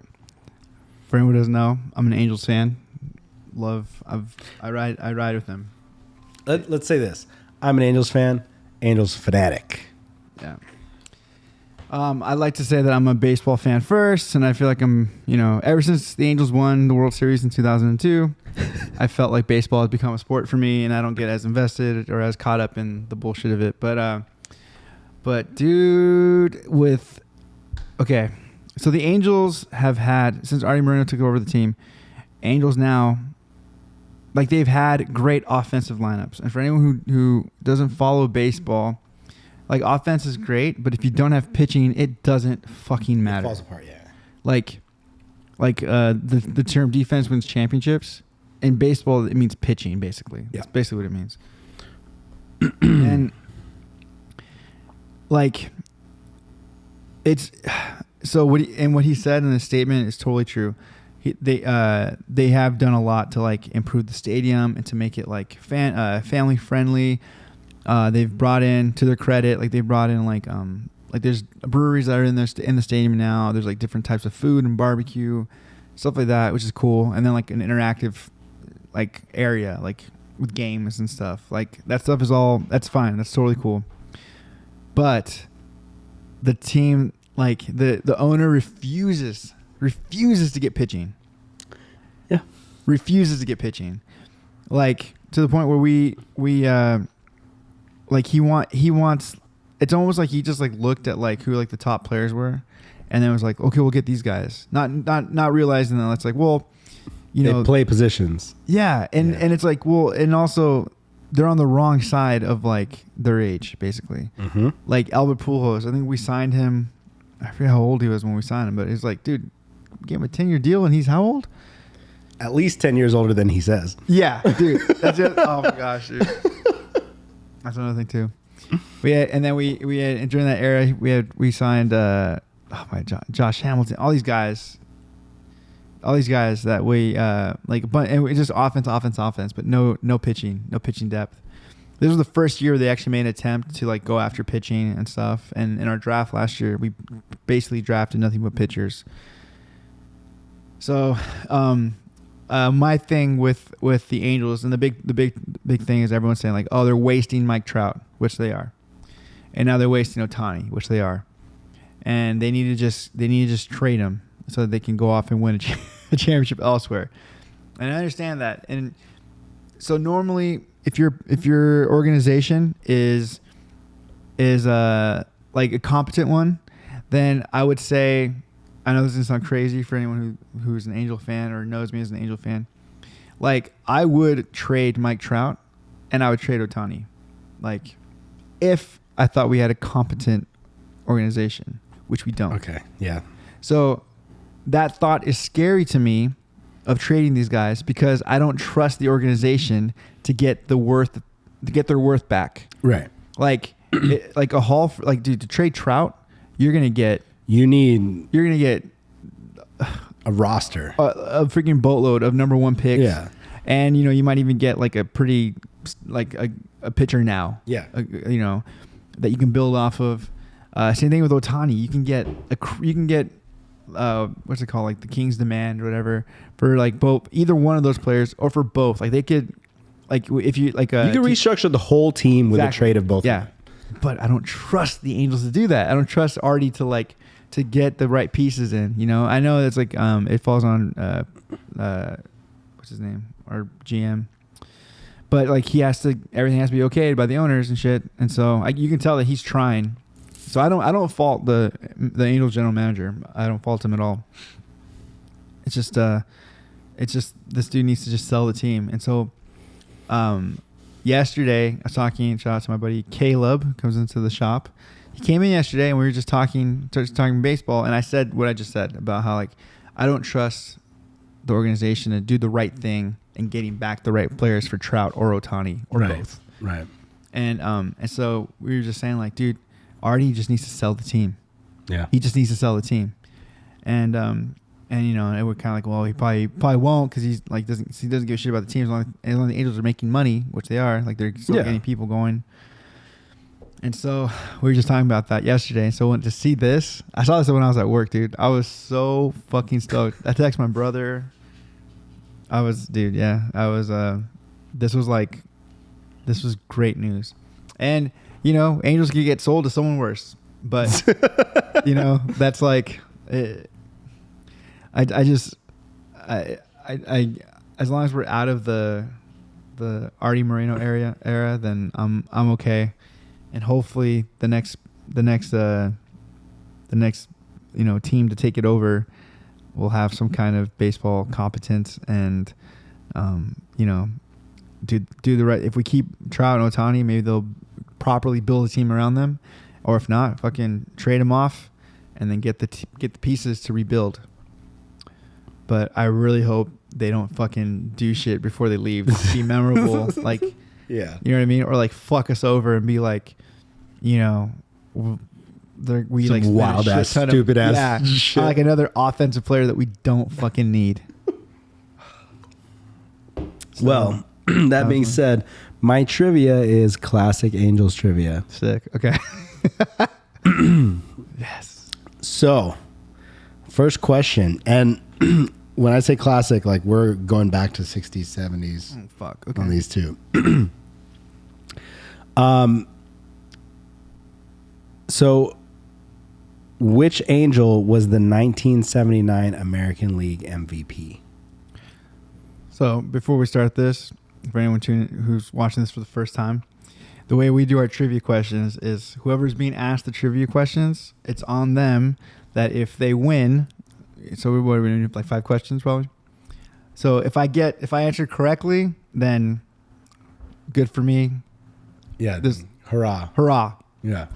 For anyone who doesn't know, I'm an Angels fan. I ride with them. Let's say this. I'm an Angels fan, Angels fanatic. Yeah. I like to say that I'm a baseball fan first, and I feel like I'm, ever since the Angels won the World Series in 2002, I felt like baseball has become a sport for me, and I don't get as invested or as caught up in the bullshit of it. But dude, so the Angels have had, since Artie Moreno took over the team, Angels now, like they've had great offensive lineups. And for anyone who doesn't follow baseball, like offense is great, but if you don't have pitching, it doesn't fucking matter. It falls apart, yeah. Like the term defense wins championships. In baseball, it means pitching, basically. Yeah. That's basically what it means. And like it's so what he said in the statement is totally true. They have done a lot to like improve the stadium and to make it like family friendly. They've brought in, to their credit, like they've brought in like there's breweries that are in the stadium now. There's like different types of food and barbecue, stuff like that, which is cool. And then like an interactive like area like with games and stuff. Like that stuff is that's fine. That's totally cool. But the team, like the owner refuses to get pitching. Yeah. Refuses to get pitching. Like to the point where we like he wants, it's almost like he just like looked at like who like the top players were and then was like, okay, we'll get these guys. Not realizing that it's like, well, they play positions. Yeah. And it's like, well, and also they're on the wrong side of like their age, basically. Mm-hmm. Like Albert Pujols, I think we signed him. I forget how old he was when we signed him, but he's like, dude, gave him a 10-year deal and he's how old? At least 10 years older than he says. Yeah, dude. That's it. Oh my gosh, dude. That's another thing too. We had during that era we signed Josh Hamilton, all these guys that we like, but and we just offense, but no pitching depth. This was the first year they actually made an attempt to like go after pitching and stuff. And in our draft last year, we basically drafted nothing but pitchers. So, my thing with the Angels and the big thing is everyone's saying like, oh, they're wasting Mike Trout, which they are, and now they're wasting Ohtani, which they are, and they need to just trade him so that they can go off and win a championship elsewhere. And I understand that. And so normally, if your organization is like a competent one, then I would say, I know this is gonna sound crazy for anyone who's an Angel fan or knows me as an Angel fan, like I would trade Mike Trout and I would trade Ohtani, like if I thought we had a competent organization, which we don't. Okay. Yeah. So that thought is scary to me of trading these guys because I don't trust the organization to get their worth back. Right. Like like a haul for, like, dude, to trade Trout, you're gonna get a roster, a freaking boatload of number one picks. Yeah. And you might even get like a pretty like a pitcher now. Yeah. That you can build off of. Same thing with Ohtani. You can get what's it called, like the King's Demand or whatever, for like both, either one of those players or for both. Like they could, like if you like, you can restructure the whole team with a trade of both. Yeah, but I don't trust the Angels to do that. I don't trust Artie to get the right pieces in. I know it's like it falls on what's his name, our GM, but like everything has to be okayed by the owners and shit. And so you can tell that he's trying. So I don't fault the Angels general manager. I don't fault him at all. It's just this dude needs to just sell the team. And so yesterday I was talking, shout out to my buddy Caleb, comes into the shop. He came in yesterday and we were just talking baseball, and I said what I just said about how like I don't trust the organization to do the right thing and getting back the right players for Trout or Ohtani or both. Right. And so we were just saying like, dude, Artie just needs to sell the team. Yeah. He just needs to sell the team. And and we're kind of like, well, he probably won't, because he's like doesn't give a shit about the team as long as the Angels are making money, which they are. Like they're still getting people going. And so we were just talking about that yesterday. And so to see this, I saw this when I was at work, dude. I was so fucking stoked. I texted my brother. This was great news. And Angels could get sold to someone worse, but that's like, I as long as we're out of the Artie Moreno era, then I'm okay, and hopefully the next team to take it over, will have some kind of baseball competence and, do the right. If we keep Trout and Ohtani, maybe they'll properly build a team around them, or if not, fucking trade them off, and then get the pieces to rebuild. But I really hope they don't fucking do shit before they leave. Be memorable, like, Yeah, you know what I mean, or like fuck us over and be like, we some like wild ass, stupid ass shit. like another offensive player that we don't fucking need. So, well, that being said, my trivia is classic Angels trivia. sick. Okay. Yes. So, first question, and when I say classic, like we're going back to 60s, 70s Oh, fuck. Okay. on these two. So, which Angel was the 1979 American League MVP? So before we start this, for anyone who's watching this for the first time, the way we do our trivia questions is whoever's being asked the trivia questions, it's on them that if they win, so we're going to do like 5 questions probably. So if I answer correctly, then good for me. Yeah, hurrah. Hurrah. Yeah.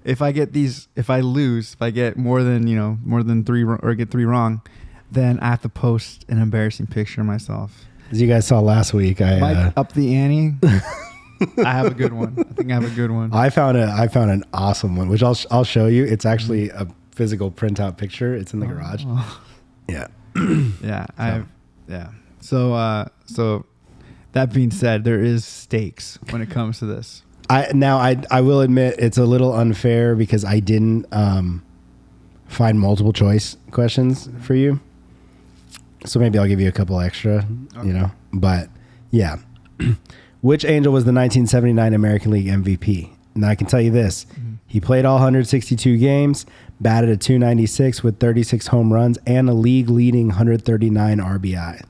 If I lose, if I get more than 3 or get 3 wrong, then I have to post an embarrassing picture of myself. As you guys saw last week, Mike, up the ante. I have a good one. I think I have a good one. I found an awesome one, which I'll show you. It's actually a physical printout picture. It's in the garage. Oh. Yeah. Yeah. So that being said, there is stakes when it comes to this. I will admit it's a little unfair because I didn't find multiple choice questions for you. So maybe I'll give you a couple extra, Okay. But yeah. Which Angel was the 1979 American League MVP? Now I can tell you this. Mm-hmm. He played all 162 games, batted a .296 with 36 home runs and a league-leading 139 RBI.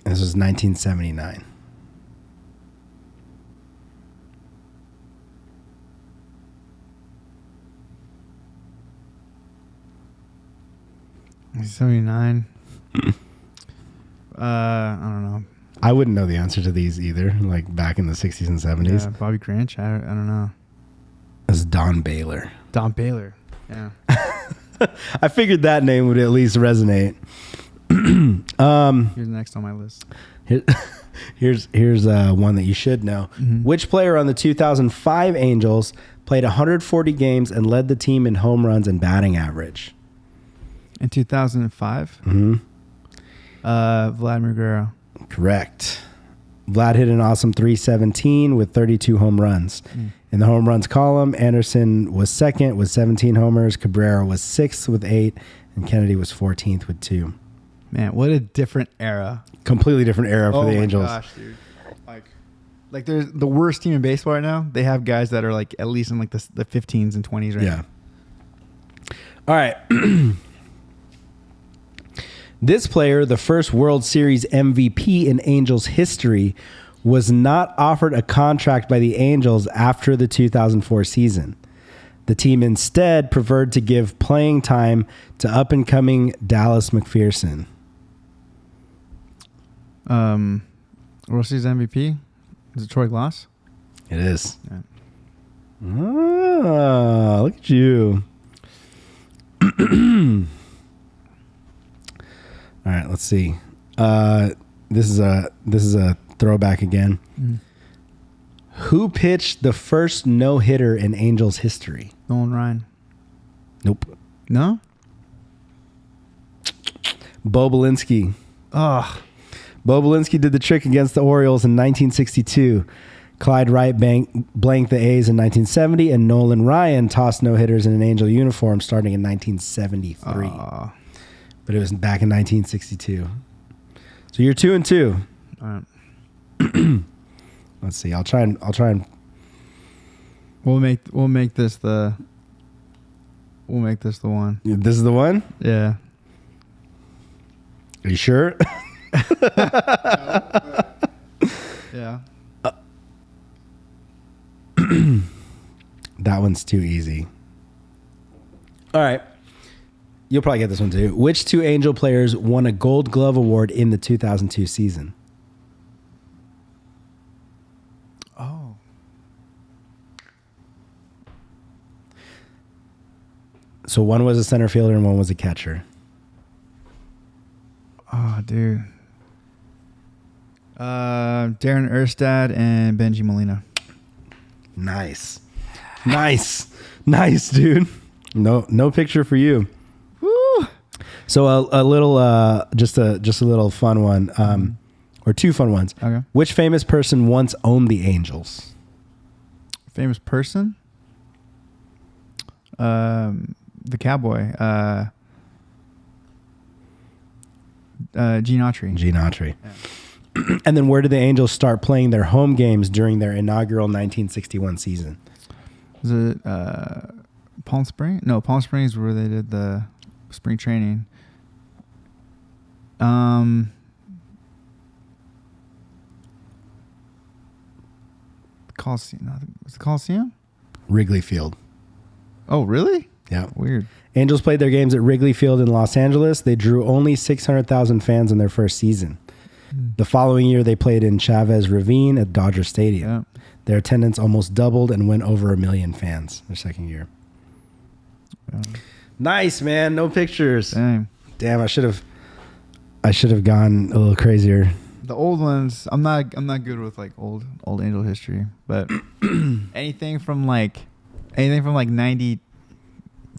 And this was 1979. He's 79. I don't know. I wouldn't know the answer to these either, like back in the 60s and 70s. Yeah, Bobby Grinch. I don't know. This is Don Baylor. Don Baylor. Yeah. I figured that name would at least resonate. Here's next on my list. Here's one that you should know. Mm-hmm. Which player on the 2005 Angels played 140 games and led the team in home runs and batting average? In 2005? Mm-hmm. Vladimir Guerrero. Correct. Vlad hit an awesome .317 with 32 home runs. In the home runs column, Anderson was second with 17 homers, Cabrera was 6th with 8, and Kennedy was 14th with 2. Man, what a different era. Completely different era for the Angels. Oh my gosh, dude. Like there's the worst team in baseball right now. They have guys that are like at least in like the 15s and 20s right now. All right. This player, the first World Series MVP in Angels history, was not offered a contract by the Angels after the 2004 season. The team instead preferred to give playing time to up-and-coming Dallas McPherson. World Series MVP? Is it Troy Glass? It is. Yeah. Ah, look at you. All right, let's see. This is a throwback again. Who pitched the first no-hitter in Angels history? Nolan Ryan. Nope. No? Bo Belinsky. Oh. Bo Belinsky did the trick against the Orioles in 1962. Clyde Wright blanked the A's in 1970, and Nolan Ryan tossed no-hitters in an Angel uniform starting in 1973. But it was back in 1962. So you're 2-2. All right. Let's see. I'll try and. We'll make this the one. This is the one? Yeah. Are you sure? Yeah. That one's too easy. All right. You'll probably get this one too. Which two Angel players won a Gold Glove award in the 2002 season? Oh. So one was a center fielder and one was a catcher. Oh, dude. Darren Erstad and Benji Molina. Nice, dude. No picture for you. Woo. So a little, just a little fun one, or two fun ones. Okay. Which famous person once owned the Angels? Famous person? The cowboy. Gene Autry. Gene Autry. Yeah. And then where did the Angels start playing their home games during their inaugural 1961 season? Was it Palm Springs? No, Palm Springs where they did the spring training. Coliseum. No, was it Coliseum? Wrigley Field. Oh, really? Yeah. Weird. Angels played their games at Wrigley Field in Los Angeles. They drew only 600,000 fans in their first season. The following year, they played in Chavez Ravine at Dodger Stadium. Yeah. Their attendance almost doubled and went over 1 million fans their second year. Nice, man. No pictures. Dang. Damn, I should have gone a little crazier. The old ones, I'm not good with like old Angel history, but anything from like 90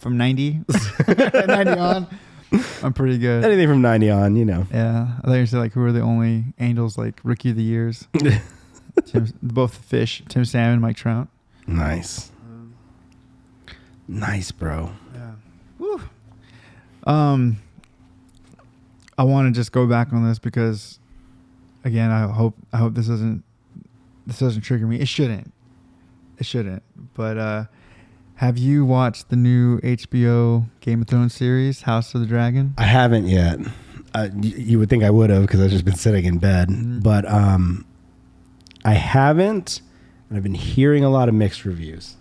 90 on, I'm pretty good. Anything from 90 on, you know. Yeah, I thought you said like who are the only Angels like rookie of the years? Both Fish, Tim Salmon, Mike Trout. Nice. Nice, bro. Yeah. Woo. I want to just go back on this because, again, I hope this doesn't trigger me. It shouldn't. But have you watched the new HBO Game of Thrones series, House of the Dragon? I haven't yet. You would think I would have because I've just been sitting in bed. Mm-hmm. But I haven't, and I've been hearing a lot of mixed reviews.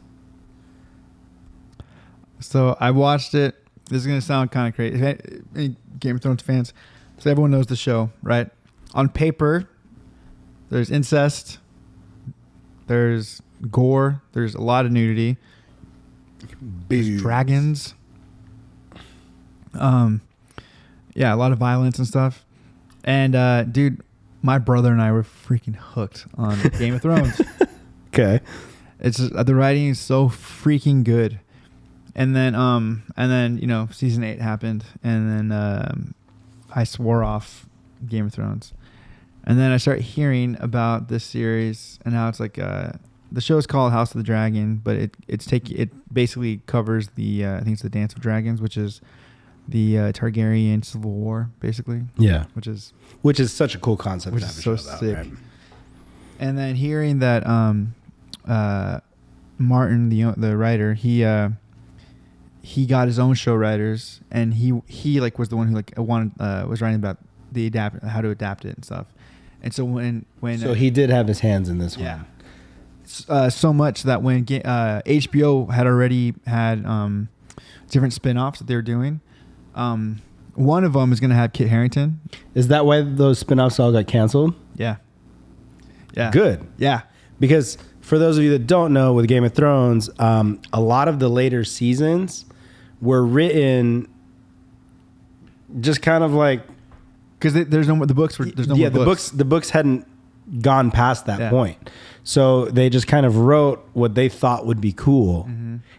So I watched it. This is going to sound kind of crazy. Any Game of Thrones fans, so everyone knows the show, right? On paper, there's incest, there's gore, there's a lot of nudity, there's dragons, yeah, a lot of violence and stuff. And dude, my brother and I were freaking hooked on Game of Thrones. Okay. It's just, the writing is so freaking good. And then you know, season 8 happened, and then I swore off Game of Thrones. And then I start hearing about this series and how it's like the show is called House of the Dragon, but it basically covers the I think it's the Dance of Dragons, which is the Targaryen Civil War, basically. Yeah. Which is such a cool concept. Which to is have so a show about, sick. right? And then hearing that Martin, the writer, he got his own show writers, and he like was the one who like was writing about how to adapt it and stuff. And so when so he did have his hands in this yeah, one. So much that when HBO had already had different spin-offs that they were doing, one of them is going to have Kit Harington. Is that why those spinoffs all got canceled? Yeah. Yeah. Good. Yeah. Because for those of you that don't know, with Game of Thrones, a lot of the later seasons were written just kind of like, because there's no more the books. There's no more books. The books hadn't gone past that point, so they just kind of wrote what they thought would be cool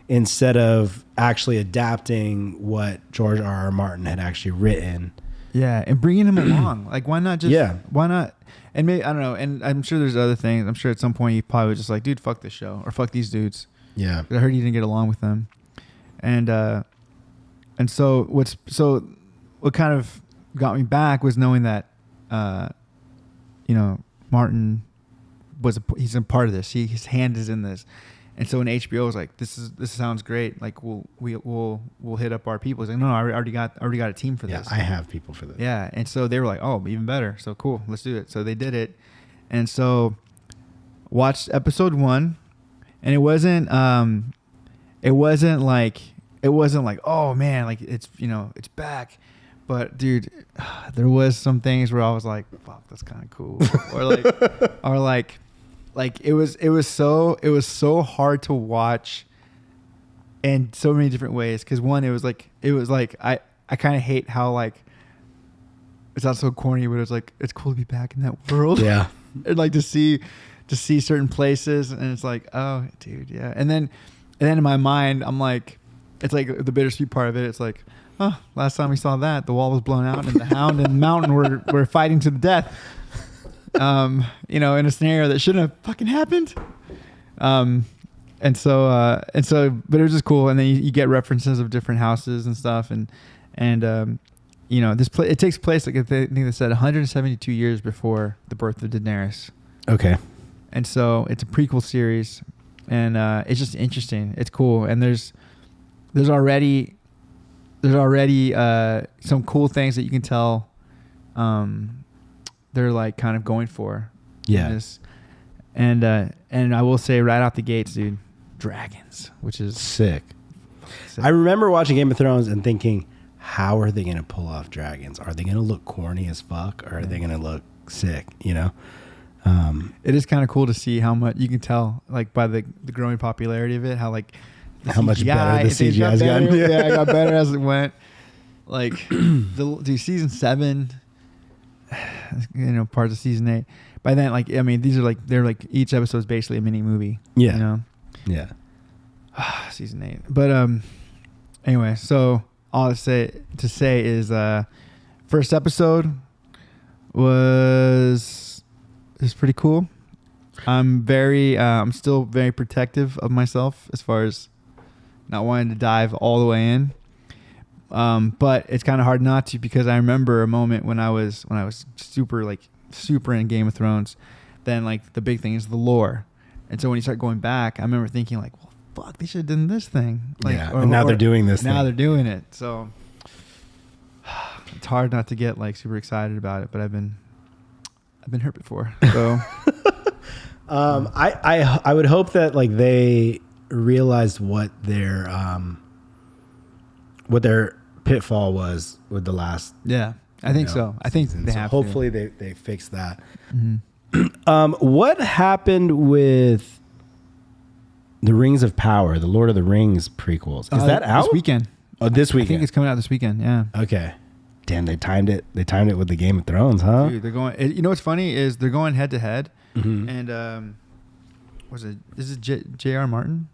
instead of actually adapting what George R.R. Martin had actually written. Yeah, and bringing him along. Like, why not just? Yeah. Why not? And maybe I don't know. And I'm sure there's other things. I'm sure at some point he probably was just like, dude, fuck this show or fuck these dudes. Yeah, I heard he didn't get along with them, and so what kind of got me back was knowing that, you know, Martin he's a part of this. His hand is in this, and so when HBO was like, this sounds great. Like we'll hit up our people. He's like, no, I already got a team for this. I have people for this. Yeah, and so they were like, oh, even better. So cool, let's do it. So they did it, and so watched episode 1, and it wasn't like it wasn't like, oh man, like it's, you know, it's back. But dude, there was some things where I was like, fuck, that's kind of cool. or like it was so hard to watch in so many different ways. Cause one, it was like I kind of hate how like, it's not so corny, but it's like, it's cool to be back in that world. Yeah. And like to see certain places, and it's like, oh dude, yeah. And then in my mind, I'm like, it's like the bittersweet part of it. It's like, oh, last time we saw that, the wall was blown out and the hound and the mountain were fighting to the death. You know, in a scenario that shouldn't have fucking happened. And so, but it was just cool. And then you get references of different houses and stuff. And you know, it takes place, like I think they said 172 years before the birth of Daenerys. Okay. And so it's a prequel series, and it's just interesting. It's cool. And there's already some cool things that you can tell they're like kind of going for. Yeah. And I will say right out the gates, dude, dragons, which is sick. I remember watching Game of Thrones and thinking, how are they going to pull off dragons? Are they going to look corny as fuck, or are they going to look sick, you know? It is kind of cool to see how much you can tell, like by the growing popularity of it, how like how much better the CGI has gotten. Yeah, it got better as it went. Like season 7, you know, parts of season 8. By then, like, I mean, they're like each episode is basically a mini movie. Yeah. You know? Yeah. Season 8. But anyway, so all to say is first episode was pretty cool. I'm still very protective of myself as far as not wanting to dive all the way in. But it's kind of hard not to, because I remember a moment when I was super in Game of Thrones. Then like the big thing is the lore. And so when you start going back, I remember thinking like, well, fuck, they should have done this thing. Like, yeah. And now they're doing this now thing. They're doing it. So it's hard not to get like super excited about it, but I've been hurt before. So I would hope that like they realized what their pitfall was with the last. Yeah, I think so. I think they have. Hopefully they fix that. Mm-hmm. What happened with the Rings of Power, the Lord of the Rings prequels? Is that out this weekend? Oh, this weekend. I think it's coming out this weekend. Yeah. Okay. Damn, they timed it. They timed it with the Game of Thrones, huh? Dude, they're going. You know what's funny is they're going head to head, and Is it J.R. Martin?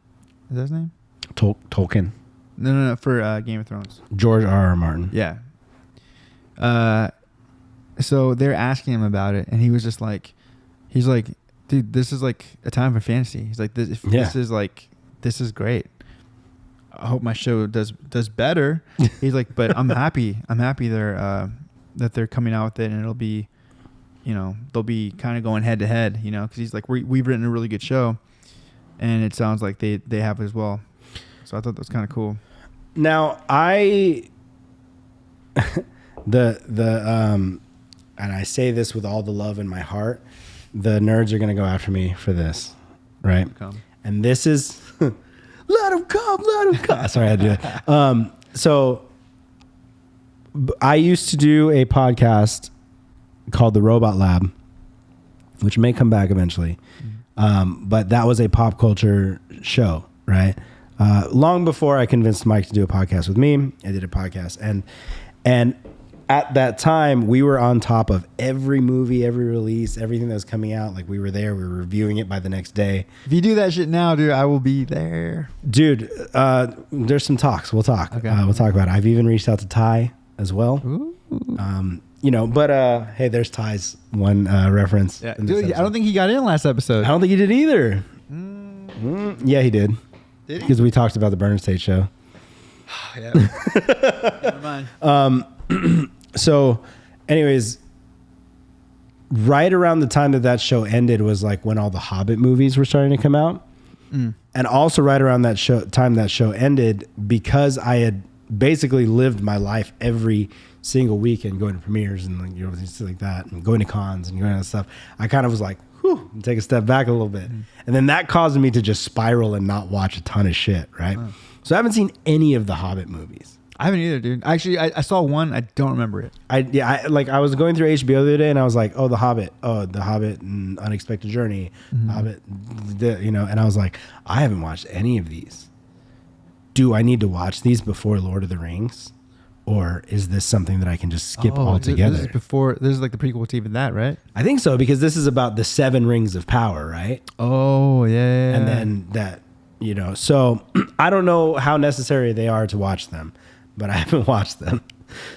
Is that his name? Tolkien. No, for Game of Thrones. George R.R. Martin. Yeah. So they're asking him about it, and he was just like, he's like, dude, this is like a time for fantasy. He's like, this is great. I hope my show does better. He's like, but I'm happy. That they're coming out with it, and it'll be, you know, they'll be kind of going head to head, you know, because he's like, we've written a really good show, and it sounds like they have as well. So I thought that was kind of cool. Now and I say this with all the love in my heart, the nerds are going to go after me for this, right? And this is, let them come. Sorry, I had to do that. So I used to do a podcast called The Robot Lab, which may come back eventually. But that was a pop culture show, right? Long before I convinced Mike to do a podcast with me, I did a podcast. And at that time, we were on top of every movie, every release, everything that was coming out. Like, we were there. We were reviewing it by the next day. If you do that shit now, dude, I will be there. Dude, there's some talks. We'll talk. Okay. We'll talk about it. I've even reached out to Ty as well. Ooh. You know, but hey, there's Ty's one reference. Yeah. Dude, I don't think he got in last episode. I don't think he did either. Yeah, he did. Did he? Because we talked about the Burner State show. Yeah. Never mind. So, anyways, right around the time that show ended was like when all the Hobbit movies were starting to come out. And also right around that time that show ended, because I had basically lived my life every single weekend going to premieres and, like, you know, things like that, and going to cons and going to that stuff. I kind of was like, whew, take a step back a little bit. And then that caused me to just spiral and not watch a ton of shit, right? So I haven't seen any of the Hobbit movies. I haven't either, dude. Actually, I saw one. I don't remember it. I was going through HBO the other day and I was like, oh, the Hobbit and Unexpected Journey, Hobbit, and I was like, I haven't watched any of these. Do I need to watch these before Lord of the Rings? Or is this something that I can just skip altogether? This is like the prequel to even that, right? I think so, because this is about the 7 rings of power, right? Oh, yeah. And then that, so I don't know how necessary they are to watch them, but I haven't watched them.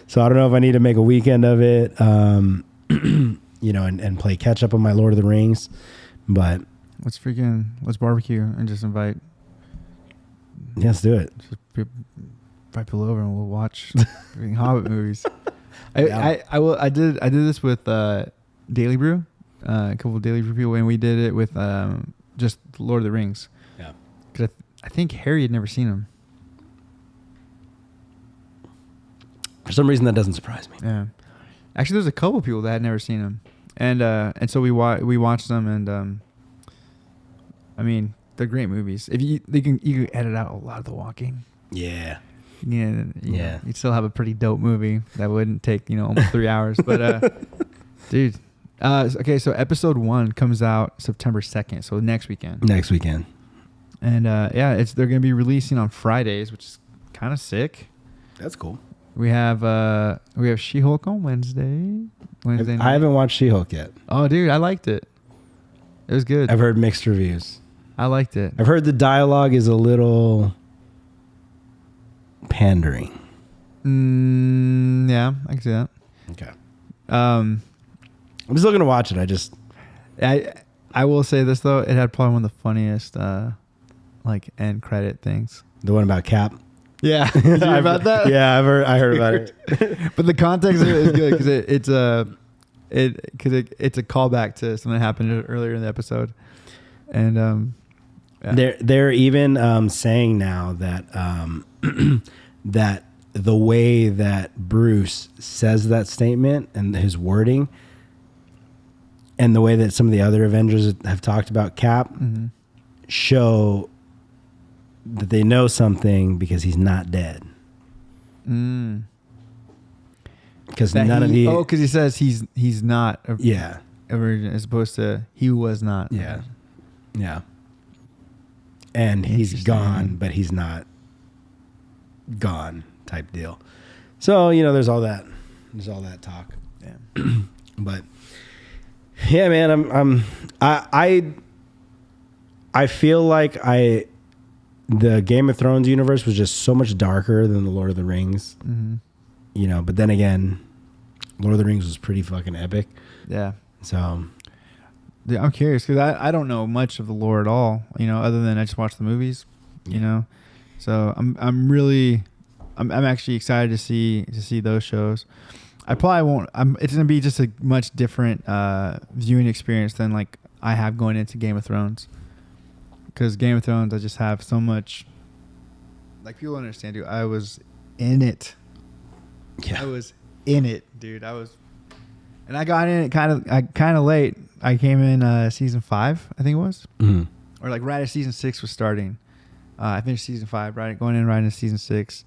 So I don't know if I need to make a weekend of it, and play catch up on my Lord of the Rings. But let's barbecue and just invite. Yeah, let's do it. Just pull over and we'll watch Hobbit movies. I did this with Daily Brew, a couple of Daily Brew people, and we did it with just Lord of the Rings. Yeah, because I think Harry had never seen them. For some reason, that doesn't surprise me. Yeah, actually, there's a couple of people that had never seen them, and so we watched them, and I mean, they're great movies. If you can edit out a lot of the walking. Yeah. Yeah. You'd still have a pretty dope movie that wouldn't take, almost 3 hours. But, dude. Okay, so episode 1 comes out September 2nd, so next weekend. And, they're going to be releasing on Fridays, which is kind of sick. That's cool. We have She-Hulk on Wednesday night. I haven't watched She-Hulk yet. Oh, dude, I liked it. It was good. I've heard mixed reviews. I liked it. I've heard the dialogue is a little pandering. Yeah, I can see that. Okay. I'm still gonna watch it. I will say this though, it had probably one of the funniest end credit things. The one about Cap. Yeah, you heard about that? Yeah, I heard about it. But the context of it is good because it's a callback to something that happened earlier in the episode, and yeah. They're even saying now that that the way that Bruce says that statement and his wording and the way that some of the other Avengers have talked about Cap show that they know something because he's not dead. Because because he says he's not yeah origin as opposed to he was not. Yeah. And he's gone, but he's not gone type deal. So, there's all that talk. Yeah. But yeah, man, I feel like the Game of Thrones universe was just so much darker than the Lord of the Rings. But then again, Lord of the Rings was pretty fucking epic. Yeah. So yeah, I'm curious because I don't know much of the lore at all, other than I just watch the movies, So I'm actually excited to see those shows. I probably won't. It's gonna be just a much different viewing experience than like I have going into Game of Thrones. Because Game of Thrones, I just have so much. Like people understand, dude. I was in it. Yeah. I was in it, dude. And I got in it kind of late. I came in season 5, I think it was, or like right as season 6 was starting. I finished season 5, going into season 6.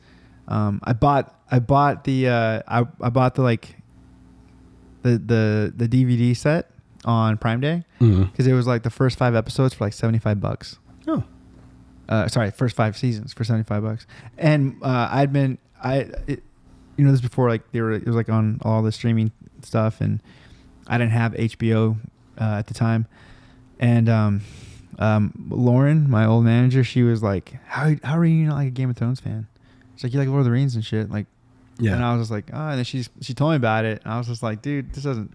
I bought the DVD set on Prime Day because it was like the first 5 episodes for like $75. Oh, first 5 seasons for $75. And this before like it was like on all the streaming stuff, and I didn't have HBO at the time, and Lauren, my old manager, she was like, how are you not like a Game of Thrones fan? She's like, you like Lord of the Rings and shit, like, yeah. And I was just like, oh, and then she told me about it, and I was just like, dude, this doesn't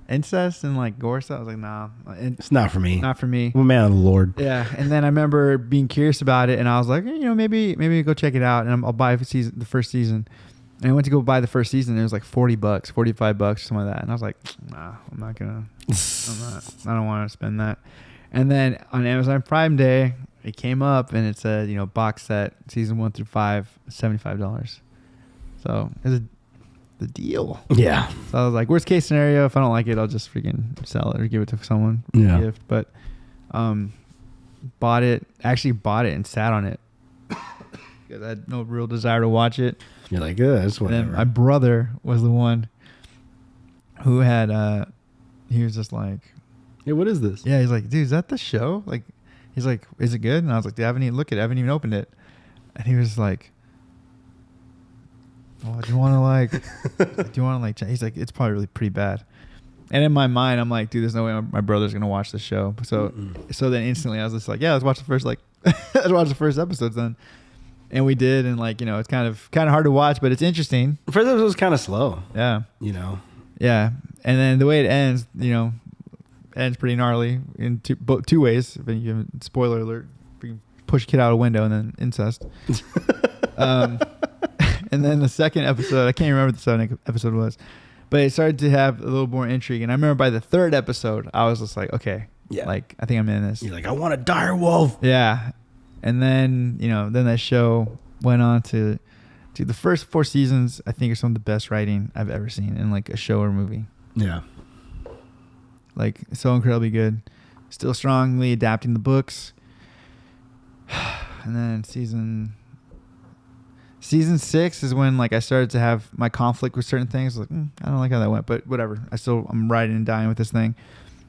incest and like gore stuff. I was like, nah, it's not for me. Not for me. I'm a man of the Lord. Yeah. And then I remember being curious about it, and I was like, maybe go check it out, and I'll buy the first season. And I went to go buy the first season, and it was like $40, $45, something like that. And I was like, nah, I don't want to spend that. And then on Amazon Prime Day, it came up and it said, box set, season 1 through 5, $75. So it was the deal. Yeah. So I was like, worst case scenario, if I don't like it, I'll just freaking sell it or give it to someone for a gift. But actually bought it and sat on it because I had no real desire to watch it. You're like, yeah, that's And whatever. then my brother was the one who had, he was just like, Hey, what is this? yeah, he's like, dude, is that the show? Like, he's like, is it good? And I was like, dude, I haven't even looked at it. I haven't even opened it. And he was like, oh, do you want to like, he's like, it's probably really pretty bad. And in my mind, I'm like, dude, there's no way my brother's going to watch the show. So then instantly I was just like, yeah, let's watch the first, let's watch the first episodes then. And we did. And like, it's kind of hard to watch, but it's interesting. The first episode was kind of slow. Yeah. Yeah. And then the way it ends, ends pretty gnarly in two ways. But spoiler alert, we can push a kid out a window and then incest. And then the second episode, I can't remember what the second episode was, but it started to have a little more intrigue. And I remember by the third episode, I was just like, okay, like, I think I'm in this. You're like, I want a dire wolf. Yeah. And then, then that show went on to the first 4 seasons, I think are some of the best writing I've ever seen in like a show or movie. Yeah. Like, so incredibly good. Still strongly adapting the books. And then season 6 is when like I started to have my conflict with certain things. Like, I don't like how that went, but whatever. I'm riding and dying with this thing.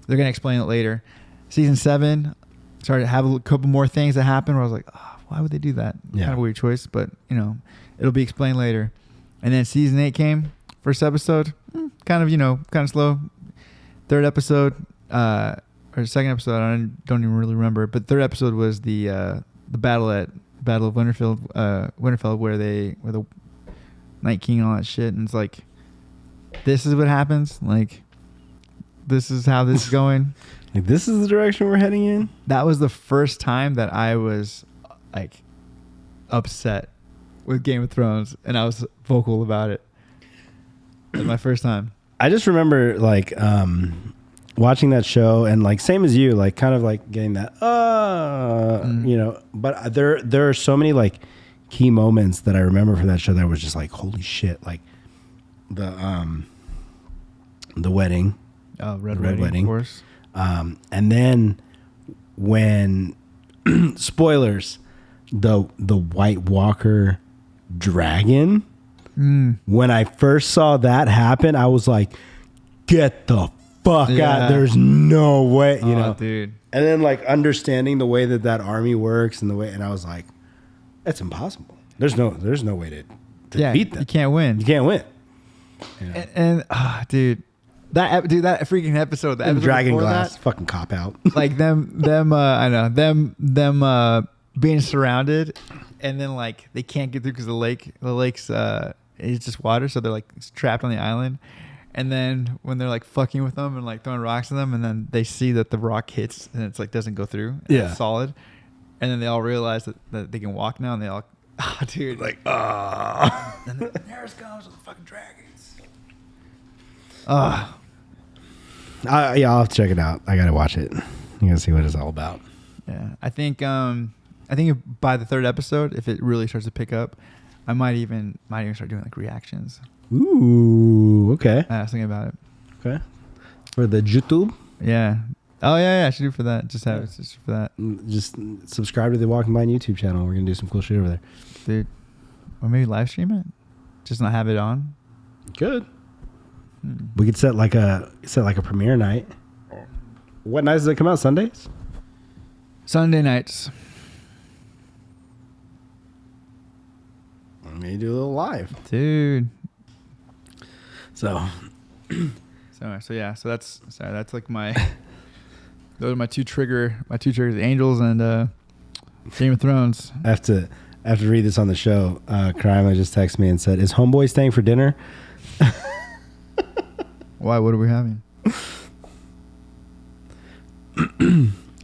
They're gonna explain it later. Season 7 started to have a couple more things that happened where I was like, oh, why would they do that? Yeah. Kind of a weird choice, but it'll be explained later. And then season 8 came, first episode, kind of slow. Third episode, or second episode, I don't even really remember. But third episode was the battle of Winterfell, where the Night King and all that shit. And it's like, this is what happens. Like, this is how this is going. Like, this is the direction we're heading in. That was the first time that I was like upset with Game of Thrones, and I was vocal about it. It was my first time. I just remember like watching that show and like same as you, like kind of like getting that but there are so many like key moments that I remember from that show that was just like, holy shit, like the wedding. Oh, Red Wedding, of course. And then when spoilers, the White Walker dragon. When I first saw that happen, I was like, get the fuck out. There's no way, dude. And then like understanding the way that army works and I was like, that's impossible. There's no way to beat them. You can't win. You can't win. Dude, that freaking episode, the episode Dragon before Glass, that, fucking cop out. like them I know them being surrounded, and then like they can't get through because the lake's it's just water, so they're like trapped on the island. And then when they're like fucking with them and like throwing rocks at them, and then they see that the rock hits and it's like doesn't go through, it's solid, and then they all realize that they can walk now, and they all dude, like and then there it comes with the fucking dragons. Yeah, I'll have to check it out. I gotta watch it. You gotta see what it's all about. Yeah, I think by the third episode, if it really starts to pick up, I might even start doing like reactions. Ooh, okay. I was thinking about it. Okay. For the YouTube? Yeah. Oh yeah, I should do for that. Just have it just for that. Just subscribe to the Walking By YouTube channel. We're gonna do some cool shit over there, dude. Or maybe live stream it. Just not have it on. Good. We could set like a premiere night. What nights does it come out? Sundays? Sunday nights. Maybe do a little live, dude. So that's like my those are my two triggers, Angels and Game of Thrones. I have to read this on the show. Karima just texted me and said, "Is homeboy staying for dinner?" Why? What are we having?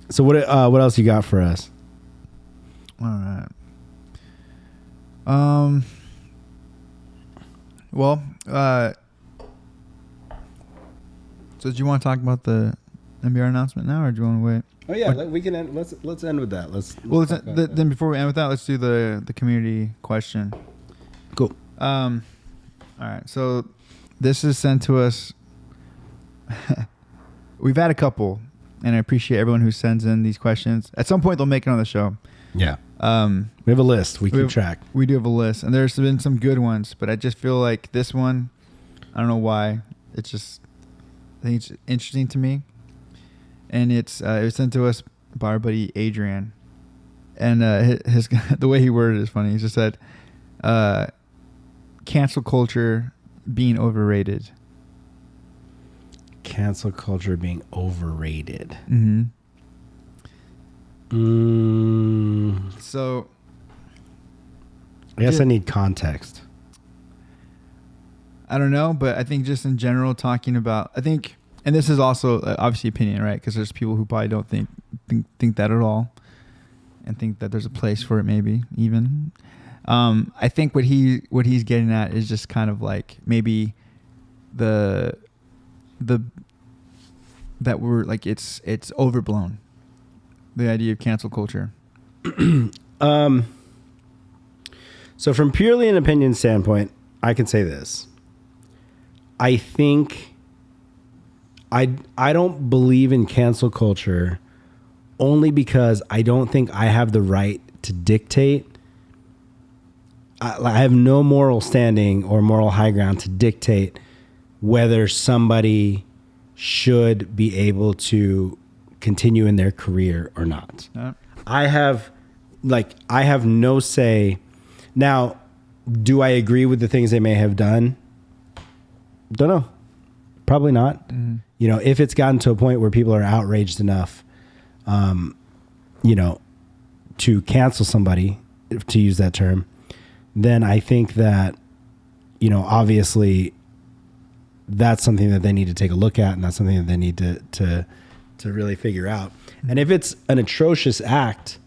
So what else you got for us? All right. Well, so do you want to talk about the NBR announcement now, or do you want to wait? Oh yeah, we can end. Let's end with that. Then before we end with that, let's do the community question. Cool. All right. So this is sent to us. We've had a couple, and I appreciate everyone who sends in these questions. At some point, they'll make it on the show. Yeah. We have a list. We keep track. We do have a list, and there's been some good ones, but I just feel like this one, I don't know why. It's just, I think it's interesting to me, and it was sent to us by our buddy Adrian, and his the way he worded it is funny. He just said, "Cancel culture being overrated." Cancel culture being overrated. Mm-hmm. Mm. So, I guess I need context. I don't know, but I think just in general, talking about, I think, and this is also obviously opinion, right? Because there's people who probably don't think that at all, and think that there's a place for it, maybe even. I think what he's getting at is just kind of like maybe that we're like it's overblown. The idea of cancel culture. So from purely an opinion standpoint, I can say this. I think I don't believe in cancel culture only because I don't think I have the right to dictate. I have no moral standing or moral high ground to dictate whether somebody should be able to continue in their career or not. Yeah. I have no say. Now, do I agree with the things they may have done? Don't know. Probably not. Mm-hmm. You know, if it's gotten to a point where people are outraged enough, to cancel somebody, to use that term, then I think that, obviously that's something that they need to take a look at, and that's something that they need to really figure out. And if it's an atrocious act,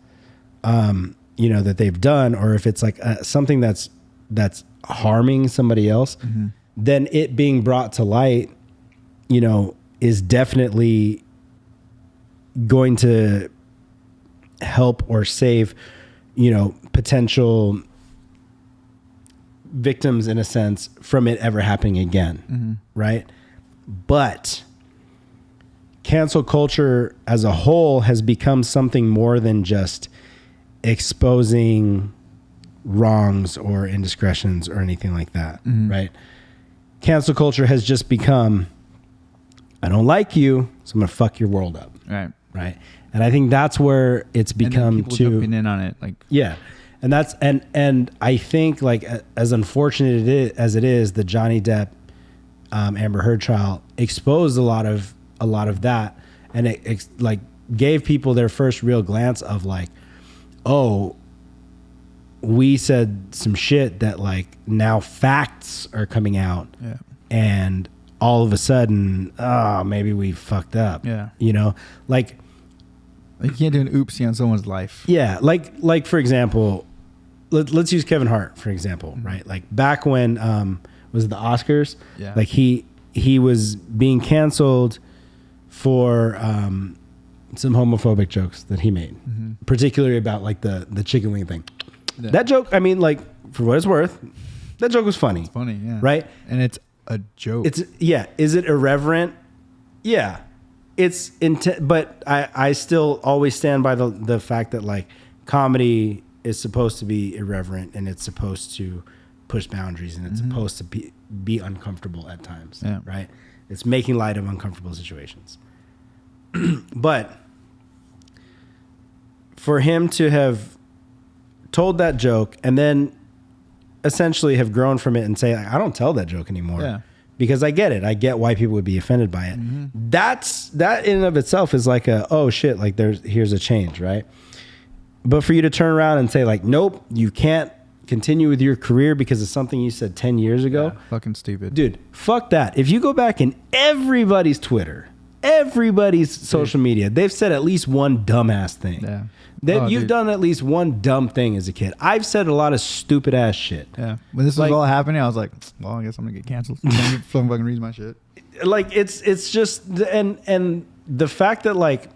that they've done, or if it's like something that's harming somebody else, mm-hmm. then it being brought to light, is definitely going to help or save, potential victims in a sense from it ever happening again. Mm-hmm. Right. But cancel culture as a whole has become something more than just exposing wrongs or indiscretions or anything like that. Mm-hmm. Right. Cancel culture has just become, I don't like you, so I'm going to fuck your world up. Right. Right. And I think that's where it's become people jumping in on it. Like, yeah. And that's, and I think like as unfortunate as it is, the Johnny Depp, Amber Heard trial exposed a lot of that. And it like gave people their first real glance of like, oh, we said some shit that like now facts are coming out. Yeah. And all of a sudden, maybe we fucked up. Yeah. Like you can't do an oopsie on someone's life. Yeah. Like for example, let's use Kevin Hart, for example, mm-hmm. right? Like back when, was it the Oscars? Yeah. Like he was being canceled for, some homophobic jokes that he made, mm-hmm. particularly about like the chicken wing thing. Yeah. That joke, I mean, like for what it's worth, that joke was funny. It's funny, yeah. Right? And it's a joke. Yeah. Is it irreverent? Yeah. It's but I still always stand by the fact that like comedy is supposed to be irreverent, and it's supposed to push boundaries, and it's mm-hmm. supposed to be uncomfortable at times. Yeah. Right? It's making light of uncomfortable situations. But for him to have told that joke and then essentially have grown from it and say, I don't tell that joke anymore. Yeah. Because I get it. I get why people would be offended by it. Mm-hmm. That in and of itself is like oh shit, like here's a change, right? But for you to turn around and say like, nope, you can't continue with your career because of something you said 10 years ago. Yeah, fucking stupid. Dude, fuck that. If you go back in everybody's Twitter, everybody's social media, they've said at least one dumbass thing. Yeah. You've done at least one dumb thing as a kid. I've said a lot of stupid ass shit. Yeah. When this was all happening, I was like, well, I guess I'm gonna get canceled. Some fucking reason my shit. Like it's just and the fact that like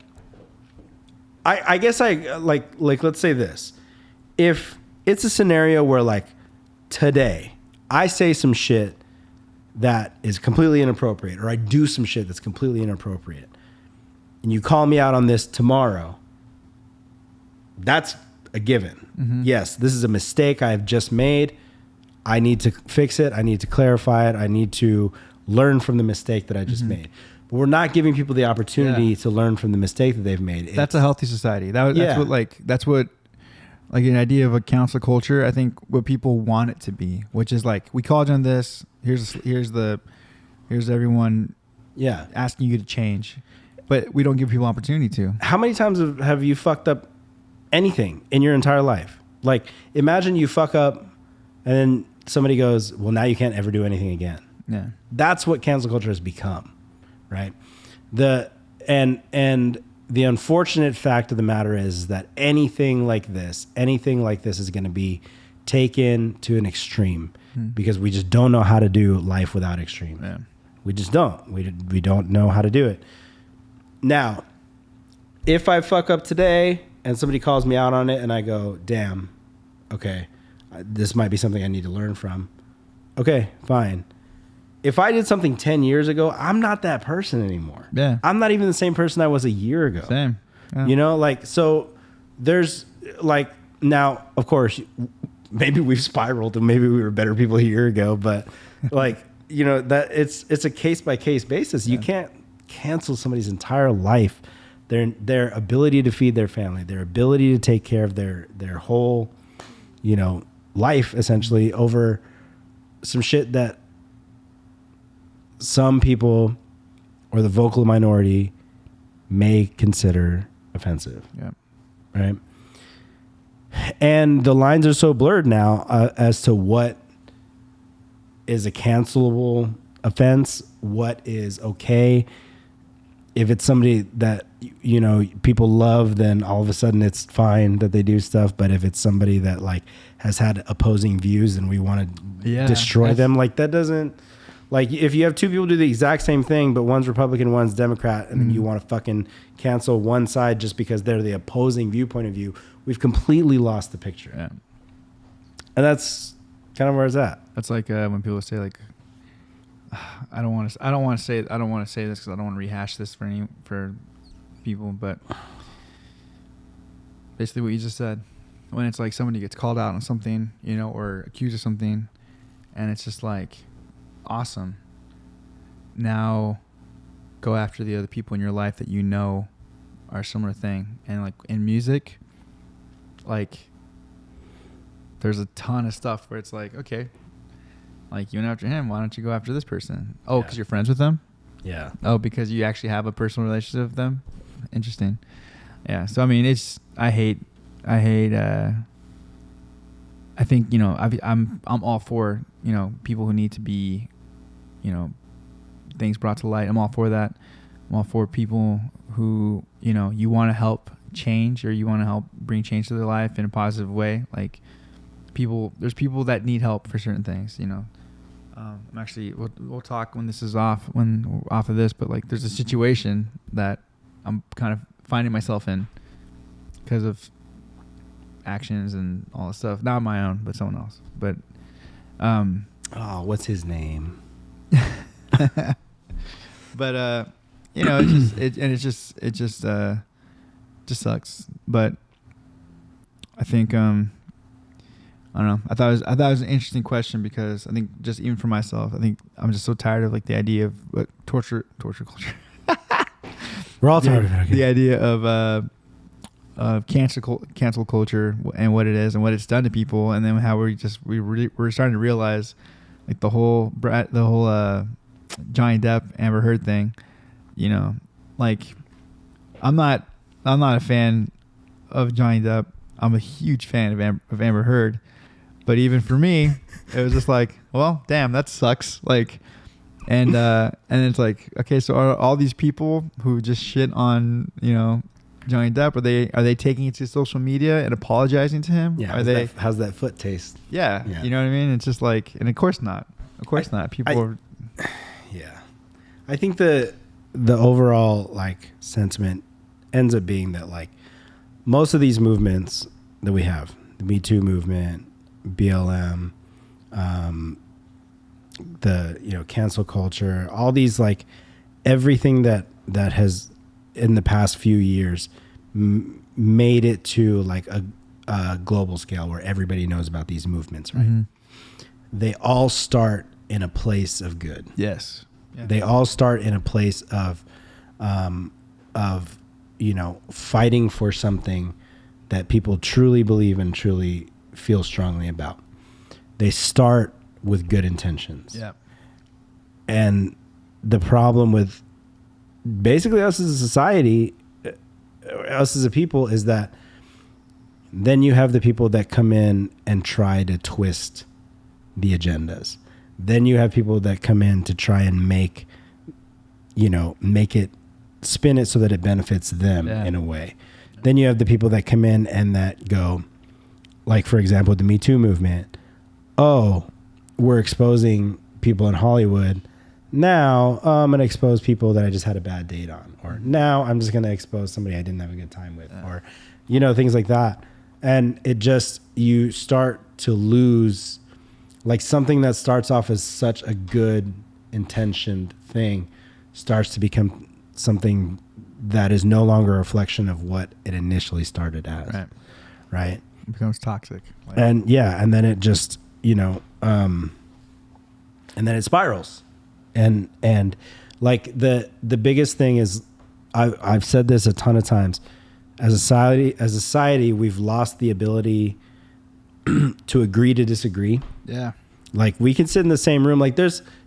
I guess I like let's say this. If it's a scenario where like today I say some shit that is completely inappropriate, or I do some shit that's completely inappropriate, and you call me out on this tomorrow, that's a given. Yes, this is a mistake I have just made. I need to fix it. I need to clarify it. I need to learn from the mistake that I just made. But we're not giving people the opportunity to learn from the mistake that they've made. That's a healthy society. That's what an idea of a council culture, I think what people want it to be, which is like, we called you on this. Here's everyone asking you to change, but we don't give people opportunity to. How many times have you fucked up anything in your entire life? Like, imagine you fuck up and then somebody goes, well, now you can't ever do anything again. Yeah. That's what cancel culture has become, right? And the unfortunate fact of the matter is that anything like this is going to be taken to an extreme because we just don't know how to do life without extreme. Yeah. We just don't. We don't know how to do it. Now, if I fuck up today and somebody calls me out on it and I go, damn, okay, this might be something I need to learn from. Okay, fine. If I did something 10 years ago, I'm not that person anymore. Yeah. I'm not even the same person I was a year ago. Same. Yeah. You know, like, so there's like, now, of course, maybe we've spiraled and maybe we were better people a year ago, but like, you know, that it's a case by case basis. You can't cancel somebody's entire life, their ability to feed their family, their ability to take care of their whole, you know, life essentially over some shit that some people or the vocal minority may consider offensive. Yeah. Right. And the lines are so blurred now as to what is a cancelable offense, what is okay. If it's somebody that, you know, people love, then all of a sudden it's fine that they do stuff. But if it's somebody that like has had opposing views and we want to destroy them, like that doesn't, like if you have two people do the exact same thing, but one's Republican, one's Democrat, and then you want to fucking cancel one side just because they're the opposing viewpoint of view, we've completely lost the picture. Yeah. And that's kind of where it's at. That's like when people say like, I don't want to say this because I don't want to rehash this for people, but basically what you just said, when it's like somebody gets called out on something, you know, or accused of something, and it's just like, awesome. Now go after the other people in your life that you know are a similar thing. And like in music, like there's a ton of stuff where it's like, okay, like you went after him, why don't you go after this person? Oh, because you're friends with them? Yeah. Oh, because you actually have a personal relationship with them? Interesting. Yeah. So I mean, I think, you know, I'm all for, you know, people who need to be, you know, things brought to light. I'm all for that. I'm all for people who, you know, you want to help change or you want to help bring change to their life in a positive way. Like there's people that need help for certain things, you know. I'm actually, we'll talk when this is off, when we're off of this, but like there's a situation that I'm kind of finding myself in because of actions and all this stuff. Not my own, but someone else. But, what's his name? But, you know, it just sucks. But I think, I don't know. I thought it was an interesting question because I think just even for myself, I think I'm just so tired of like the idea of what torture culture. We're all tired of it. The idea of cancel culture and what it is and what it's done to people, and then how we're starting to realize like the whole Johnny Depp Amber Heard thing. You know, like I'm not a fan of Johnny Depp. I'm a huge fan of Amber Heard. But even for me, it was just like, well, damn, that sucks. Like, and it's like, okay, so are all these people who just shit on, you know, Johnny Depp, are they taking it to social media and apologizing to him? Yeah. How's that foot taste? Yeah. You know what I mean? It's just like, and of course not. Of course not. People yeah. I think the overall like sentiment ends up being that like most of these movements that we have, the Me Too movement, BLM, the, you know, cancel culture, all these, like everything that has in the past few years made it to like global scale where everybody knows about these movements, right? Mm-hmm. They all start in a place of good. Yes. Yeah. They all start in a place of fighting for something that people truly believe and truly feel strongly about. They start with good intentions. Yeah. And the problem with basically us as a society, us as a people, is that then you have the people that come in and try to twist the agendas. Then you have people that come in to try and make it, spin it so that it benefits them in a way. Then you have the people that come in and that go, like, for example, the Me Too movement. Oh, we're exposing people in Hollywood. Now I'm going to expose people that I just had a bad date on. Or now I'm just going to expose somebody I didn't have a good time with. Or, things like that. And it just, you start to lose, like, something that starts off as such a good intentioned thing starts to become something that is no longer a reflection of what it initially started as. Right. It becomes toxic. And then it just, and then it spirals. And like the biggest thing is, I've said this a ton of times, as a society, we've lost the ability to agree to disagree. Yeah. Like, we can sit in the same room. Like,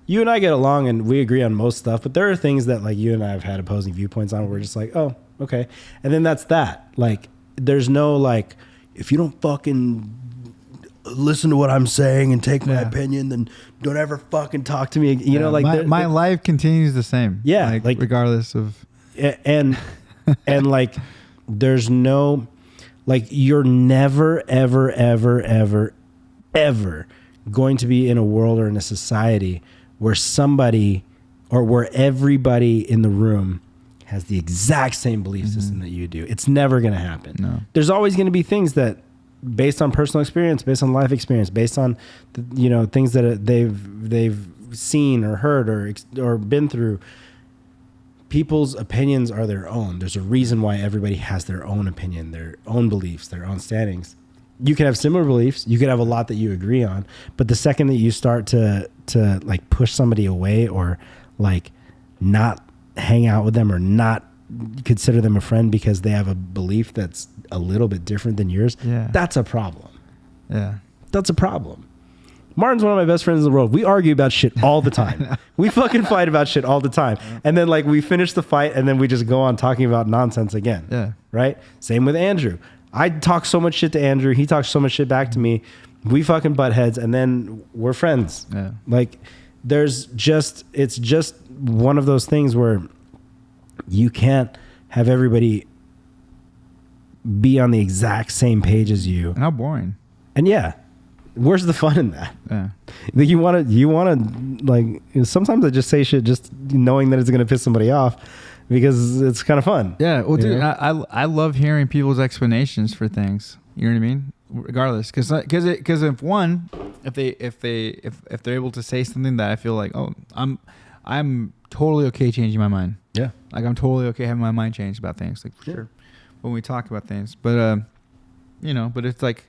you and I get along and we agree on most stuff, but there are things that, like, you and I have had opposing viewpoints on where we're just like, oh, okay. And then that's that. Like, there's no, like, if you don't fucking listen to what I'm saying and take my opinion, then don't ever fucking talk to me. My life continues the same. Yeah. Like regardless of. And like, there's no, like, you're never, ever, ever, ever, ever going to be in a world or in a society where somebody or where everybody in the room has the exact same belief system that you do. It's never going to happen. No. There's always going to be things that, based on personal experience, based on life experience, based on things that they've seen or heard or been through. People's opinions are their own. There's a reason why everybody has their own opinion, their own beliefs, their own standings. You can have similar beliefs. You could have a lot that you agree on, but the second that you start to like push somebody away or like not hang out with them or not consider them a friend because they have a belief that's a little bit different than yours, that's a problem. Yeah. That's a problem. Martin's one of my best friends in the world. We argue about shit all the time. We fucking fight about shit all the time. And then, like, we finish the fight and then we just go on talking about nonsense again. Yeah. Right? Same with Andrew. I talk so much shit to Andrew. He talks so much shit back to me. We fucking butt heads and then we're friends. Yeah. Like, it's just one of those things where you can't have everybody be on the exact same page as you. And how boring. And where's the fun in that? Yeah. Like, you want to like, sometimes I just say shit just knowing that it's going to piss somebody off because it's kind of fun. Yeah. Well, dude, I love hearing people's explanations for things. You know what I mean? Regardless, because if they're able to say something that I feel like, oh, I'm totally okay changing my mind. Yeah. Like, I'm totally okay having my mind changed about things. Like, for sure. When we talk about things, but but it's like,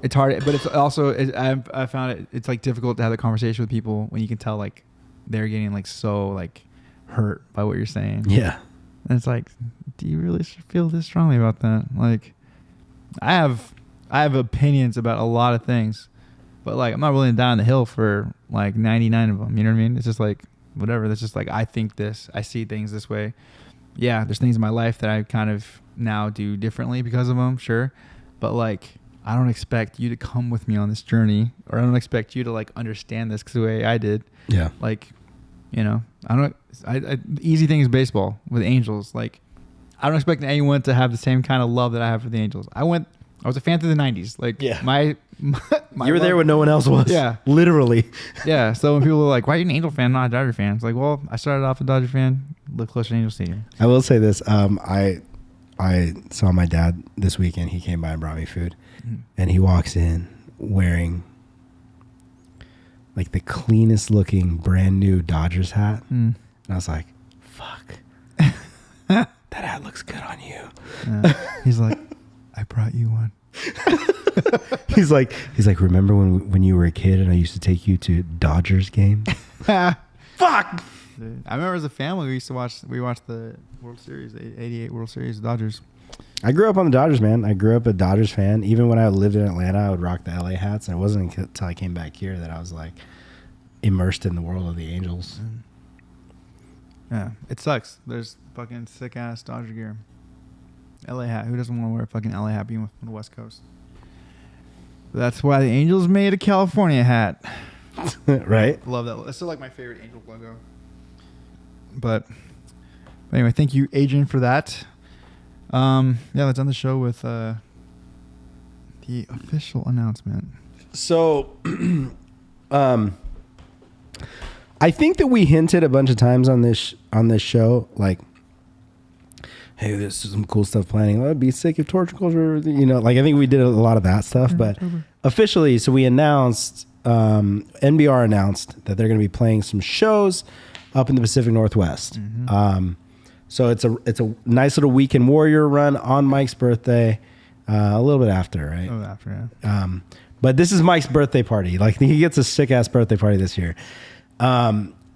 it's hard, but it's also, I found it's like difficult to have the conversation with people when you can tell like they're getting like so like hurt by what you're saying. Yeah. And it's like, do you really feel this strongly about that? Like, I have opinions about a lot of things, but like, I'm not willing to die on the hill for like 99 of them. You know what I mean? It's just like, whatever. That's just like, I think this, I see things this way. Yeah. There's things in my life that I kind of now do differently because of them. Sure. But like, I don't expect you to come with me on this journey, or I don't expect you to like understand this the way I did. Yeah. Like, the easy thing is baseball with Angels. Like, I don't expect anyone to have the same kind of love that I have for the Angels. I was a fan through the 90s. Like, my you were there when no one else was. Yeah. Literally. Yeah. So when people are like, why are you an Angel fan, not a Dodger fan? It's like, well, I started off a Dodger fan, lived close to Angel Stadium. I will say this. I saw my dad this weekend. He came by and brought me food. And he walks in wearing like the cleanest looking brand new Dodgers hat. And I was like, fuck. That hat looks good on you. He's like, I brought you one. he's like, remember when you were a kid and I used to take you to Dodgers games? Fuck. Dude, I remember as a family we used to watch the World Series, the 88 World Series, Dodgers. I grew up on the Dodgers, man. I grew up a Dodgers fan. Even when I lived in Atlanta, I would rock the LA hats. And it wasn't until I came back here that I was like immersed in the world of the Angels. Yeah, it sucks. There's fucking sick ass Dodger gear. LA hat. Who doesn't want to wear a fucking LA hat being from the West Coast? But that's why the Angels made a California hat. Right? Love that. That's still like my favorite Angel logo. But anyway, thank you, Adrian, for that. Yeah, let's end the show with the official announcement. So, I think that we hinted a bunch of times on this show, like, hey, there's some cool stuff planning. I'd be sick if torture culture, like I think we did a lot of that stuff, but officially, so we announced, NBR announced that they're going to be playing some shows up in the Pacific Northwest. Mm-hmm. So it's a nice little weekend Warrior run on Mike's birthday, a little bit after, right? Oh, after, yeah. But this is Mike's birthday party. Like he gets a sick ass birthday party this year.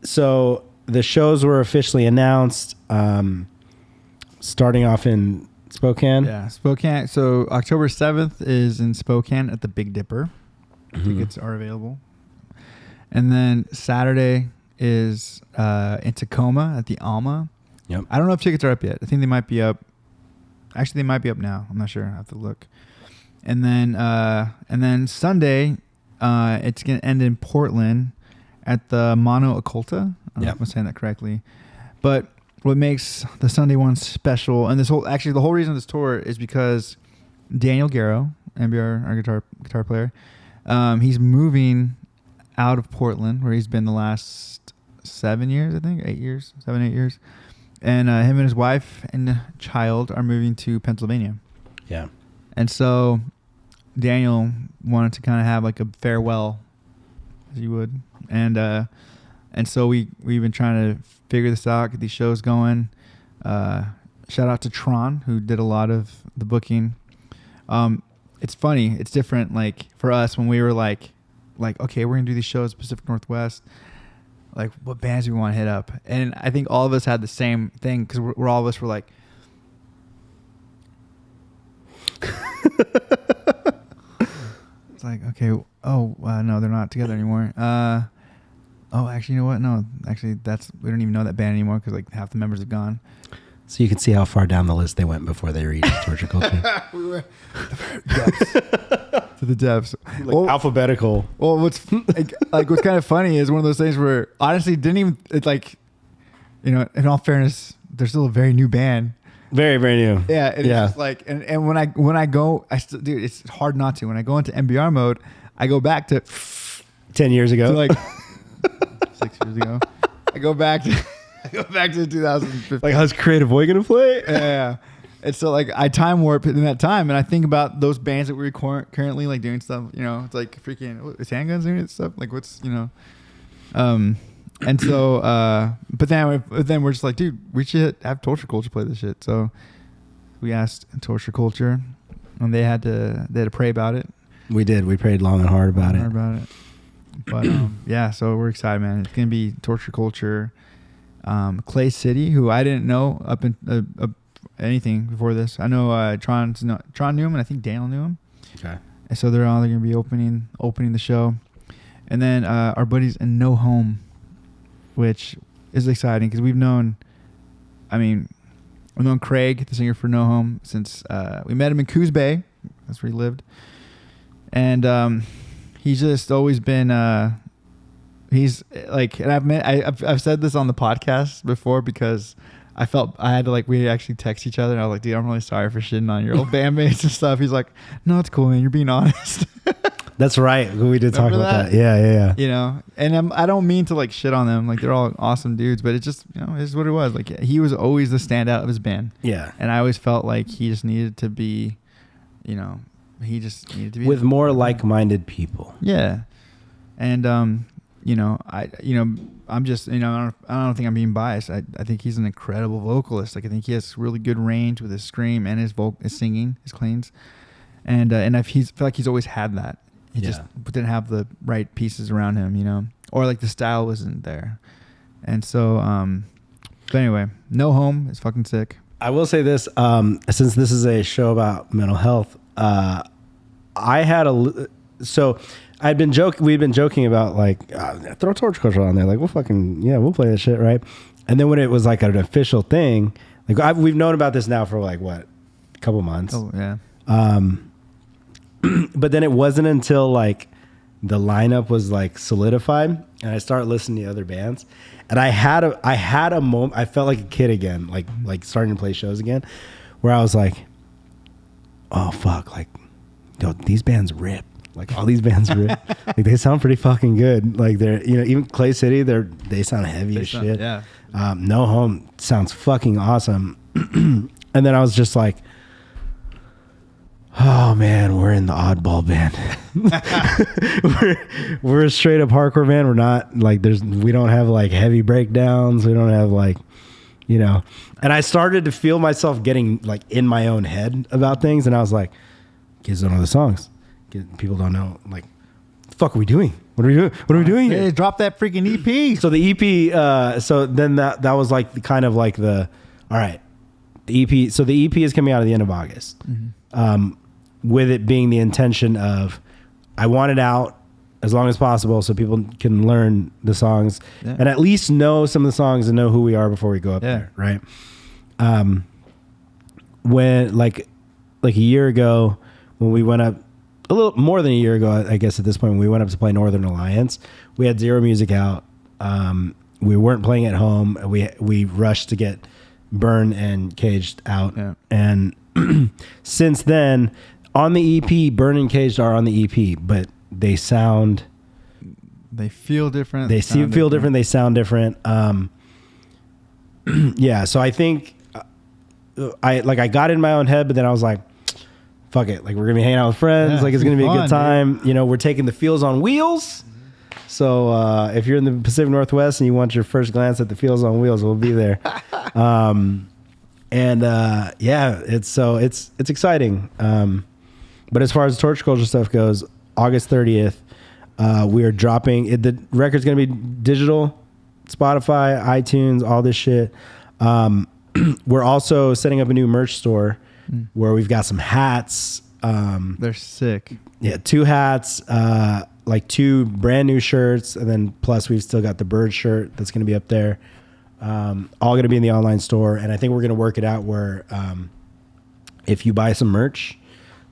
So the shows were officially announced, starting off in Spokane. Yeah, Spokane. So October 7th is in Spokane at the Big Dipper. Mm-hmm. Tickets are available. And then Saturday is in Tacoma at the Alma. Yep. I don't know if tickets are up yet. I think they might be up. Actually, they might be up now. I'm not sure. I have to look. And then Sunday, it's going to end in Portland at the Mono Occulta. I don't know if I'm saying that correctly. But what makes the Sunday one special, and the whole reason of this tour is because Daniel Garrow, NBR, our guitar player, he's moving out of Portland, where he's been the last 7 years, I think, 8 years. And him and his wife and child are moving to Pennsylvania. Yeah. And so Daniel wanted to kind of have like a farewell, as you would. And so we've been trying to figure this out, get these shows going. Shout out to Tron, who did a lot of the booking. It's funny. It's different, like, for us when we were like, okay, we're going to do these shows Pacific Northwest. Like, what bands do we want to hit up? And I think all of us had the same thing, because we're all of us were like, it's like, okay, no, they're not together anymore. Actually, you know what? No, actually, we don't even know that band anymore, because like half the members have gone. So you can see how far down the list they went before they reached torture culture. We were to the depths. Like alphabetical. Well, what's what's kind of funny is one of those things where honestly it's like, in all fairness, they're still a very new band. Very, very new. Yeah. It's just like, and when I go, dude, it's hard not to. When I go into MBR mode, I go back to 10 years ago. To like 6 years ago. I go back to 2015. Like, how's Creative Boy gonna play? Yeah. And so like I time warp in that time, and I think about those bands that we're currently like doing stuff. It's like freaking, is Handguns doing stuff? Like what's and so but then we're just like, dude, we should have Torture Culture play this shit. So we asked Torture Culture, and they had to pray about it. We did. We prayed long and hard about it. But yeah, so we're excited, man. It's gonna be Torture Culture. Clay City, who I didn't know up in anything before this. I know Tron knew him, and I think Daniel knew him. Okay. And so they're all going to be opening the show. And then our buddies in No Home, which is exciting because we've known Craig, the singer for No Home, since we met him in Coos Bay. That's where he lived. And he's just always been he's like, and I've said this on the podcast before, because I felt I had to we actually text each other, and I was like, dude, I'm really sorry for shitting on your old bandmates and stuff. He's like, no, it's cool, man. You're being honest. That's right. We did talk about that. Yeah. And I don't mean to shit on them. They're all awesome dudes, but it just, it's what it was. He was always the standout of his band. Yeah. And I always felt like he just needed to be, with more like-minded people. Yeah. And, I'm just, I don't think I'm being biased. I think he's an incredible vocalist. I think he has really good range with his scream and his singing, his cleans. and I feel like he's always had that. He just didn't have the right pieces around him, you know, or like the style wasn't there. And so, but anyway, No Home is fucking sick. I will say this, since this is a show about mental health, we've been joking about like, throw Torch Culture on there. Like, we'll play that shit, right? And then when it was like an official thing, like we've known about this now for like what, a couple months. Oh yeah. But then it wasn't until like the lineup was like solidified and I started listening to other bands, and I had a moment. I felt like a kid again, like starting to play shows again, where I was like, oh fuck, like, yo, these bands rip. Like all these bands rip. Like they sound pretty fucking good. Like they're, you know, even Clay City, they sound heavy as shit. Yeah. No Home sounds fucking awesome. And then I was just like, oh man, we're in the oddball band. we're a straight up hardcore band. We're not like we don't have like heavy breakdowns. We don't have like, you know. And I started to feel myself getting like in my own head about things, and I was like, kids don't know the songs. People don't know. Like, the fuck are we doing? What are we doing? What are we doing here? Hey, drop that freaking EP. So the EP. So then that was like the kind of like the, all right, the EP. So the EP is coming out at the end of August. Mm-hmm. With it being the intention of, I want it out as long as possible so people can learn the songs and at least know some of the songs and know who we are before we go up there, right? When like a year ago, when we went up, a little more than a year ago, I guess at this point, when we went up to play Northern Alliance, we had zero music out. We weren't playing at home. We rushed to get Burn and Caged out. Yeah. And since then, on the EP, Burn and Caged are on the EP, but they feel different. They feel different. They sound different. Yeah. So I think I got in my own head, but then I was like, fuck it. Like, we're going to be hanging out with friends. Yeah, like, it's going to be a good time. Dude. You know, we're taking the Feels on Wheels. So if you're in the Pacific Northwest and you want your first glance at the Feels on Wheels, we'll be there. Yeah, it's exciting. But as far as Torch Culture stuff goes, August 30th, we are dropping it. The record's going to be digital, Spotify, iTunes, all this shit. We're also setting up a new merch store where we've got some hats. They're sick. Yeah, 2 hats, like 2 brand new shirts, and then plus we've still got the bird shirt that's going to be up there. All going to be in the online store, and I think we're going to work it out where if you buy some merch,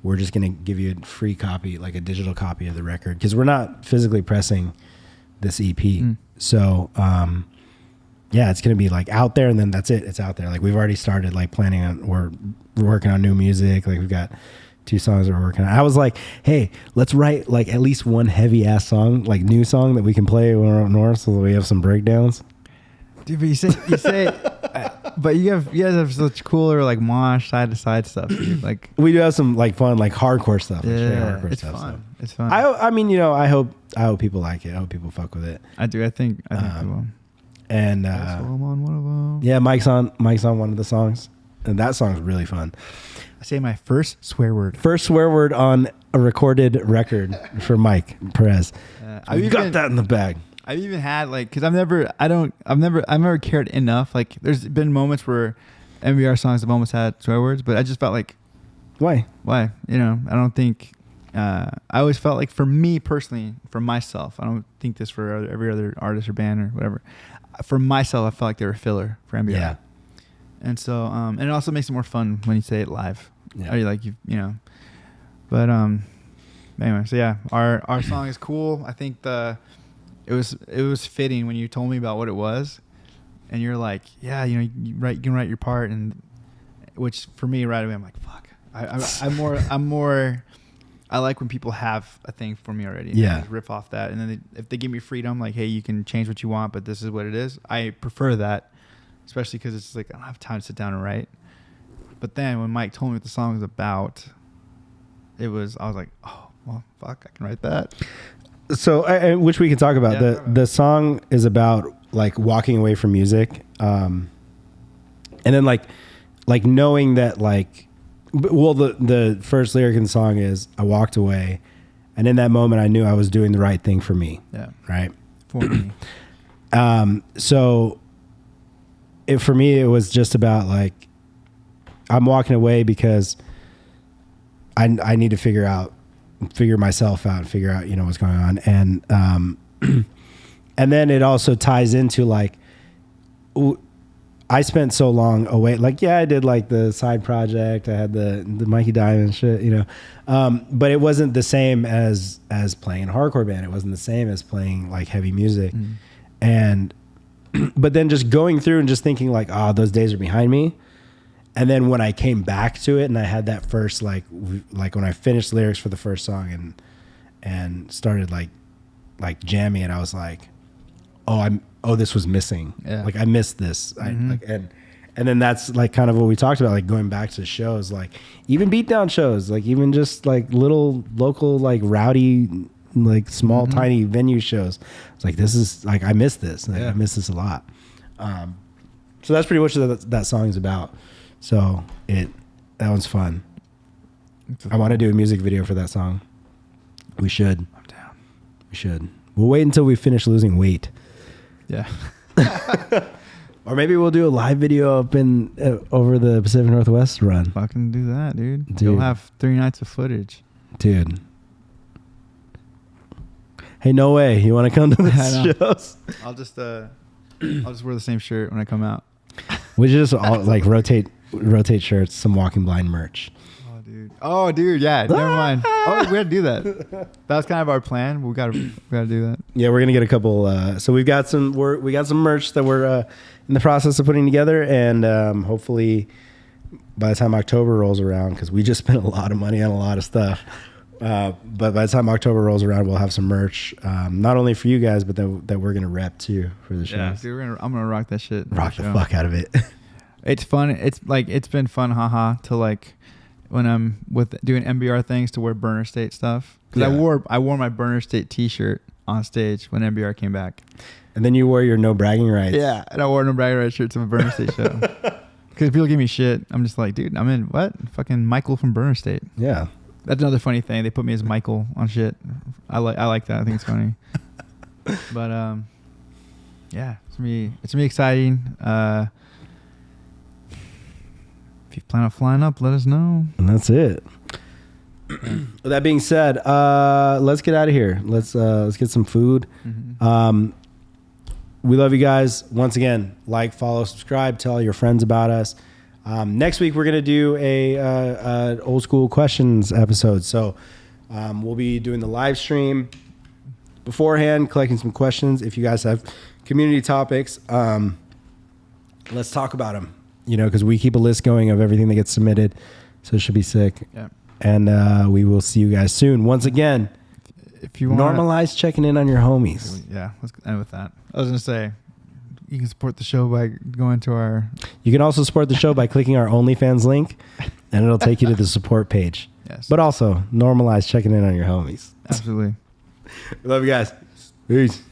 we're just going to give you a free copy, like a digital copy of the record, because we're not physically pressing this EP. So yeah, it's going to be like out there, and then that's it. It's out there. Like, we've already started like planning on, we're working on new music. Like, we've got 2 songs that we're working on. I was like, hey, let's write like at least one heavy ass song, like new song that we can play when we're up north, so that we have some breakdowns. Dude, but you say, but you guys have such cooler like mosh side to side stuff. Dude. Like, we do have some like fun, like hardcore stuff. Yeah, like hardcore it's stuff, fun. So. It's fun. I mean, you know, I hope people like it. I hope people fuck with it. I do. I think they will. And I'm on one of them. Yeah, Mike's on one of the songs, and that song's really fun. I say my first swear word. First swear word on a recorded record for Mike Perez. I've got that in the bag. I've even had like, cause I've never cared enough. Like, there's been moments where MVR songs have almost had swear words, but I just felt like, why? You know, I don't think. I always felt like, for me personally, for myself, I don't think this for every other artist or band or whatever. For myself, I felt like they were filler for MVR. Yeah. And so, and it also makes it more fun when you say it live. Yeah. Or like, you know, but anyway, so yeah, our song is cool. I think it was fitting when you told me about what it was, and you're like, yeah, you know, you can write your part, and which for me right away, I'm like, fuck, I'm more. I like when people have a thing for me already. And yeah. Riff off that. And then if they give me freedom, like, hey, you can change what you want, but this is what it is. I prefer that, especially because it's like, I don't have time to sit down and write. But then when Mike told me what the song was about, I was like, oh, well, fuck, I can write that. So, which we can talk about. Yeah, the song is about like walking away from music. And then like knowing that like Well, the first lyric in the song is, I walked away, and in that moment, I knew I was doing the right thing for me. Yeah. Right? For me. So for me, it was just about like, I'm walking away because I need to figure myself out, and figure out, what's going on. And, and then it also ties into like, I spent so long away. Like, yeah, I did like the side project. I had the Mikey Diamond shit, but it wasn't the same as playing in a hardcore band. It wasn't the same as playing like heavy music. And, but then just going through and just thinking like, those days are behind me. And then when I came back to it and I had that first, like when I finished lyrics for the first song and started like jamming it, I was like, this was missing. Yeah. Like I missed this. And then that's like kind of what we talked about, like going back to shows, like even beatdown shows, like even just like little local, like rowdy, like small, tiny venue shows. It's like, this is like, I miss this. Like, I miss this a lot. So that's pretty much what that song's about. So that one's fun. I want to do a music video for that song. We should. I'm down. We should. We'll wait until we finish losing weight. Yeah. Or maybe we'll do a live video up over the Pacific Northwest run. Fucking do that, dude. You'll have 3 nights of footage. Dude. Hey, no way. You want to come to the shows? I'll just wear the same shirt when I come out. We just all like rotate shirts, some Walking Blind merch. Oh, dude, yeah. Never mind. Oh, we had to do that. That was kind of our plan. We gotta do that. Yeah, we're gonna get a couple. So we got some merch that we're in the process of putting together, and hopefully by the time October rolls around, because we just spent a lot of money on a lot of stuff. But by the time October rolls around, we'll have some merch, not only for you guys, but that we're gonna rep too for the show. Yeah, dude, I'm gonna rock that shit. Rock the fuck out of it. It's fun. It's been fun, to like when I'm doing MBR things to wear Burner State stuff, because I wore my Burner State T-shirt on stage when MBR came back, and then you wore your No Bragging Rights. Yeah, and I wore No Bragging Rights shirt to a Burner State show. Because people give me shit, I'm just like, dude, I'm in what? Fucking Michael from Burner State. Yeah. That's another funny thing. They put me as Michael on shit. I like that. I think it's funny. But yeah, it's gonna be exciting. If you plan on flying up, let us know. And that's it. With that being said, let's get out of here. Let's get some food. We love you guys. Once again, like, follow, subscribe, tell your friends about us. Next week, we're going to do a old school questions episode. So we'll be doing the live stream beforehand, collecting some questions. If you guys have community topics, let's talk about them, because we keep a list going of everything that gets submitted. So it should be sick. Yeah. And we will see you guys soon. Once again, if you want normalize checking in on your homies. Yeah, let's end with that. I was going to say, you can support the show by going to our... You can also support the show by clicking our OnlyFans link, and it'll take you to the support page. Yes. But also, normalize checking in on your homies. Absolutely. We love you guys. Peace.